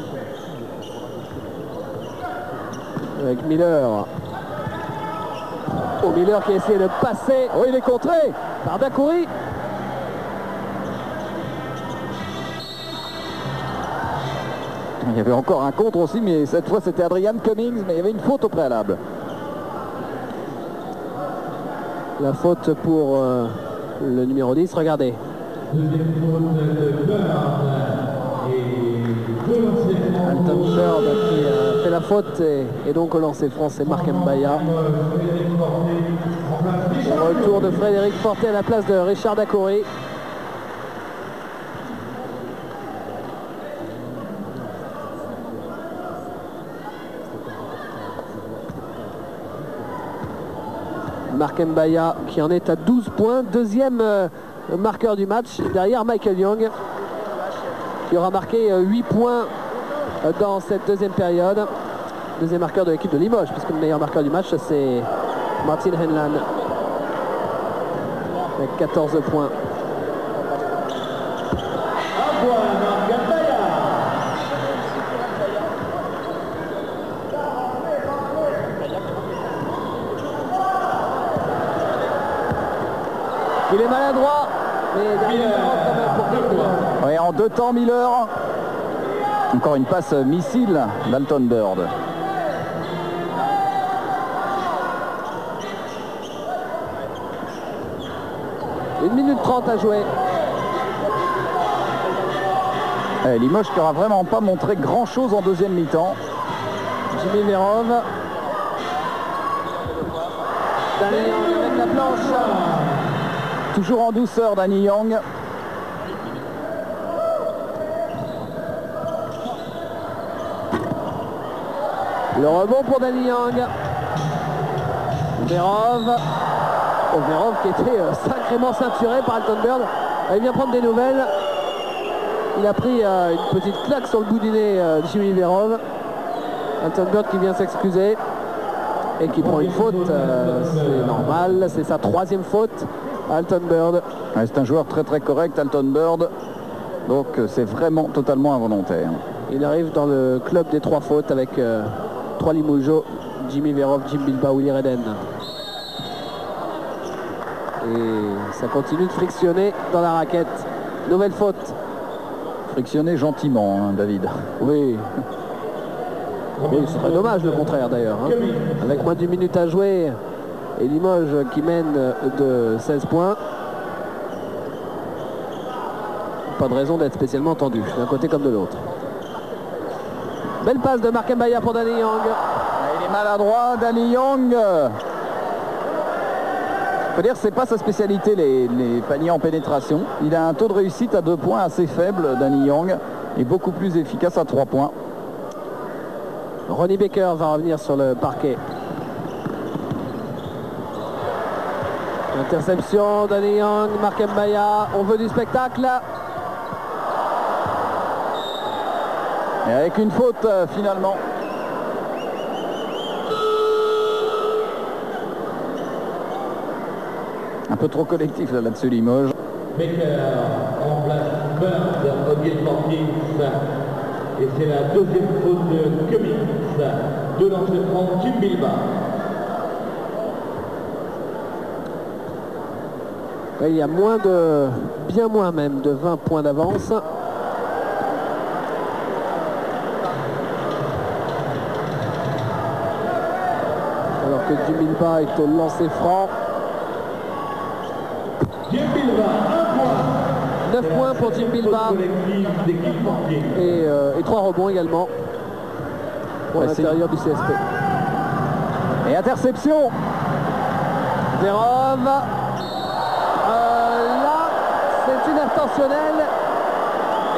Speaker 1: Avec Miller. Oh, Miller qui a essayé de passer.
Speaker 2: Oh, il est contré
Speaker 1: par Dacoury.
Speaker 2: Il y avait encore un contre aussi, mais cette fois c'était Adrian Cummings, mais il y avait une faute au préalable.
Speaker 1: La faute pour le numéro 10, regardez. Alton Bird qui fait la faute et donc au lancer franc, c'est Mark Mbaya. Retour de Frédéric Forté à la place de Richard Dacoury. Mark Mbaya qui en est à 12 points, deuxième marqueur du match derrière Michael Young qui aura marqué 8 points dans cette deuxième période. Deuxième marqueur de l'équipe de Limoges puisque le meilleur marqueur du match c'est Martin Henlan avec 14 points. Il est maladroit, mais derrière quand même pour Guilford.
Speaker 2: Oui, en 2 temps, Miller. Encore une passe missile d'Alton Bird.
Speaker 1: Une minute 30 à jouer.
Speaker 2: Et Limoges qui n'aura vraiment pas montré grand-chose en deuxième mi-temps.
Speaker 1: Jimmy Verov. Danny Young avec la planche.
Speaker 2: Toujours en douceur, Danny Young.
Speaker 1: Le rebond pour Danny Young. Verov. Oh, Verov qui était sacrément ceinturé par Alton Bird. Il vient prendre des nouvelles. Il a pris une petite claque sur le bout du nez, Jimmy Verov. Alton Bird qui vient s'excuser et qui prend une faute. C'est normal, c'est sa 3e faute. Alton Bird.
Speaker 2: Ouais, c'est un joueur très correct, Alton Bird. Donc c'est vraiment totalement involontaire.
Speaker 1: Il arrive dans le club des 3 fautes avec 3 Limougeaux, Jimmy Verov, Jim Bilbao, Willy Redden. Et ça continue de frictionner dans la raquette. Nouvelle faute.
Speaker 2: Frictionner gentiment, hein, David.
Speaker 1: Oui. Oui, ce serait dommage le contraire d'ailleurs. Hein. Avec moins d'une minute à jouer et Limoges qui mène de 16 points. Pas de raison d'être spécialement tendu, d'un côté comme de l'autre. Belle passe de Mark Mbaya pour Danny Young.
Speaker 2: Il est maladroit, Danny Young. Faut dire que c'est pas sa spécialité, les paniers en pénétration. Il a un taux de réussite à 2 points assez faible, Danny Young, et beaucoup plus efficace à 3 points.
Speaker 1: Ronnie Baker va revenir sur le parquet. Interception, Danny Young, Mark Mbaya. On veut du spectacle.
Speaker 2: Et avec une faute finalement. Un peu trop collectif là-dessus Limoges.
Speaker 4: Baker remplace Burns au Guildford Kings. Et c'est la deuxième faute de Cummings de l'enchaînement Jim Bilbao.
Speaker 1: Il y a bien moins même de 20 points d'avance. Alors que Jim Bilbao est au lancer franc.
Speaker 4: Jim Bilbao, 1 point.
Speaker 1: 9 points pour Jim Bilbao. Et 3 rebonds également pour l'intérieur du CSP.
Speaker 2: Et interception.
Speaker 1: Verov. Là, c'est une intentionnelle.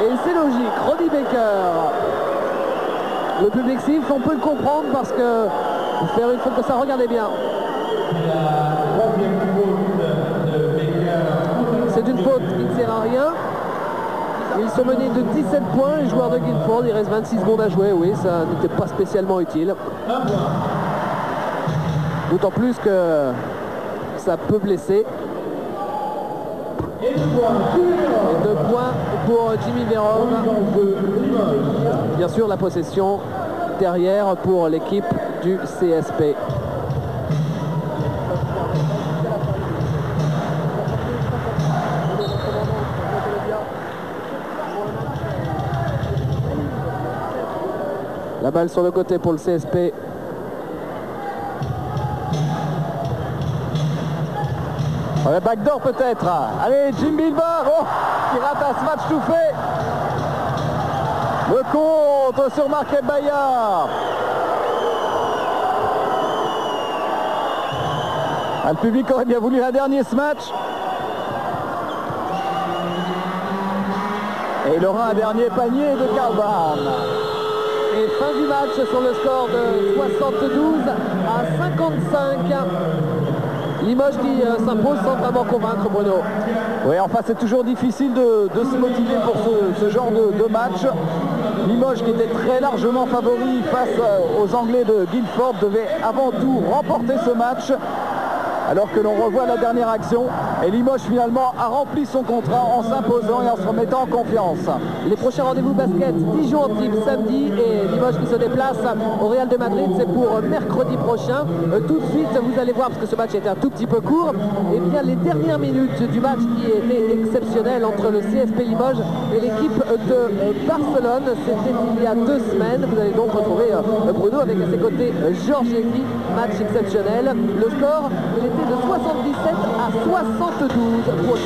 Speaker 1: Et c'est logique. Ronnie Baker. Le public siffle, on peut le comprendre parce que faire une faute que ça, regardez bien.
Speaker 4: La troisième faute de Baker.
Speaker 1: C'est une faute qui ne sert à rien. Ils sont menés de 17 points, les joueurs de Guildford. Il reste 26 secondes à jouer. Oui, ça n'était pas spécialement utile. D'autant plus que ça peut blesser. Et 2 points pour Jimmy Verov. Bien sûr, la possession derrière pour l'équipe du CSP. La balle sur le côté pour le CSP.
Speaker 2: Le backdoor peut-être. Allez, Jim Bilbao qui rate un match tout fait. Le contre sur Mark Mbaya. Le public aurait bien voulu un dernier match. Et il aura un dernier panier de Karl Brown.
Speaker 1: Et fin du match sur le score de 72 à 55. Limoges qui s'impose sans vraiment convaincre, Bruno.
Speaker 2: Oui, enfin c'est toujours difficile de se motiver pour ce genre de match. Limoges qui était très largement favori face aux Anglais de Guildford devait avant tout remporter ce match. Alors que l'on revoit la dernière action et Limoges finalement a rempli son contrat en s'imposant et en se remettant en confiance.
Speaker 1: Les prochains rendez-vous basket, Dijon-Antibes samedi et Limoges qui se déplace au Real de Madrid, c'est pour mercredi prochain. Tout de suite, vous allez voir, parce que ce match était un tout petit peu court, et bien les dernières minutes du match qui était exceptionnel entre le CSP Limoges et l'équipe de Barcelone, c'était il y a 2 semaines. Vous allez donc retrouver Bruno avec à ses côtés Georges Egui, match exceptionnel. Le score, il était de 77 à 72 pour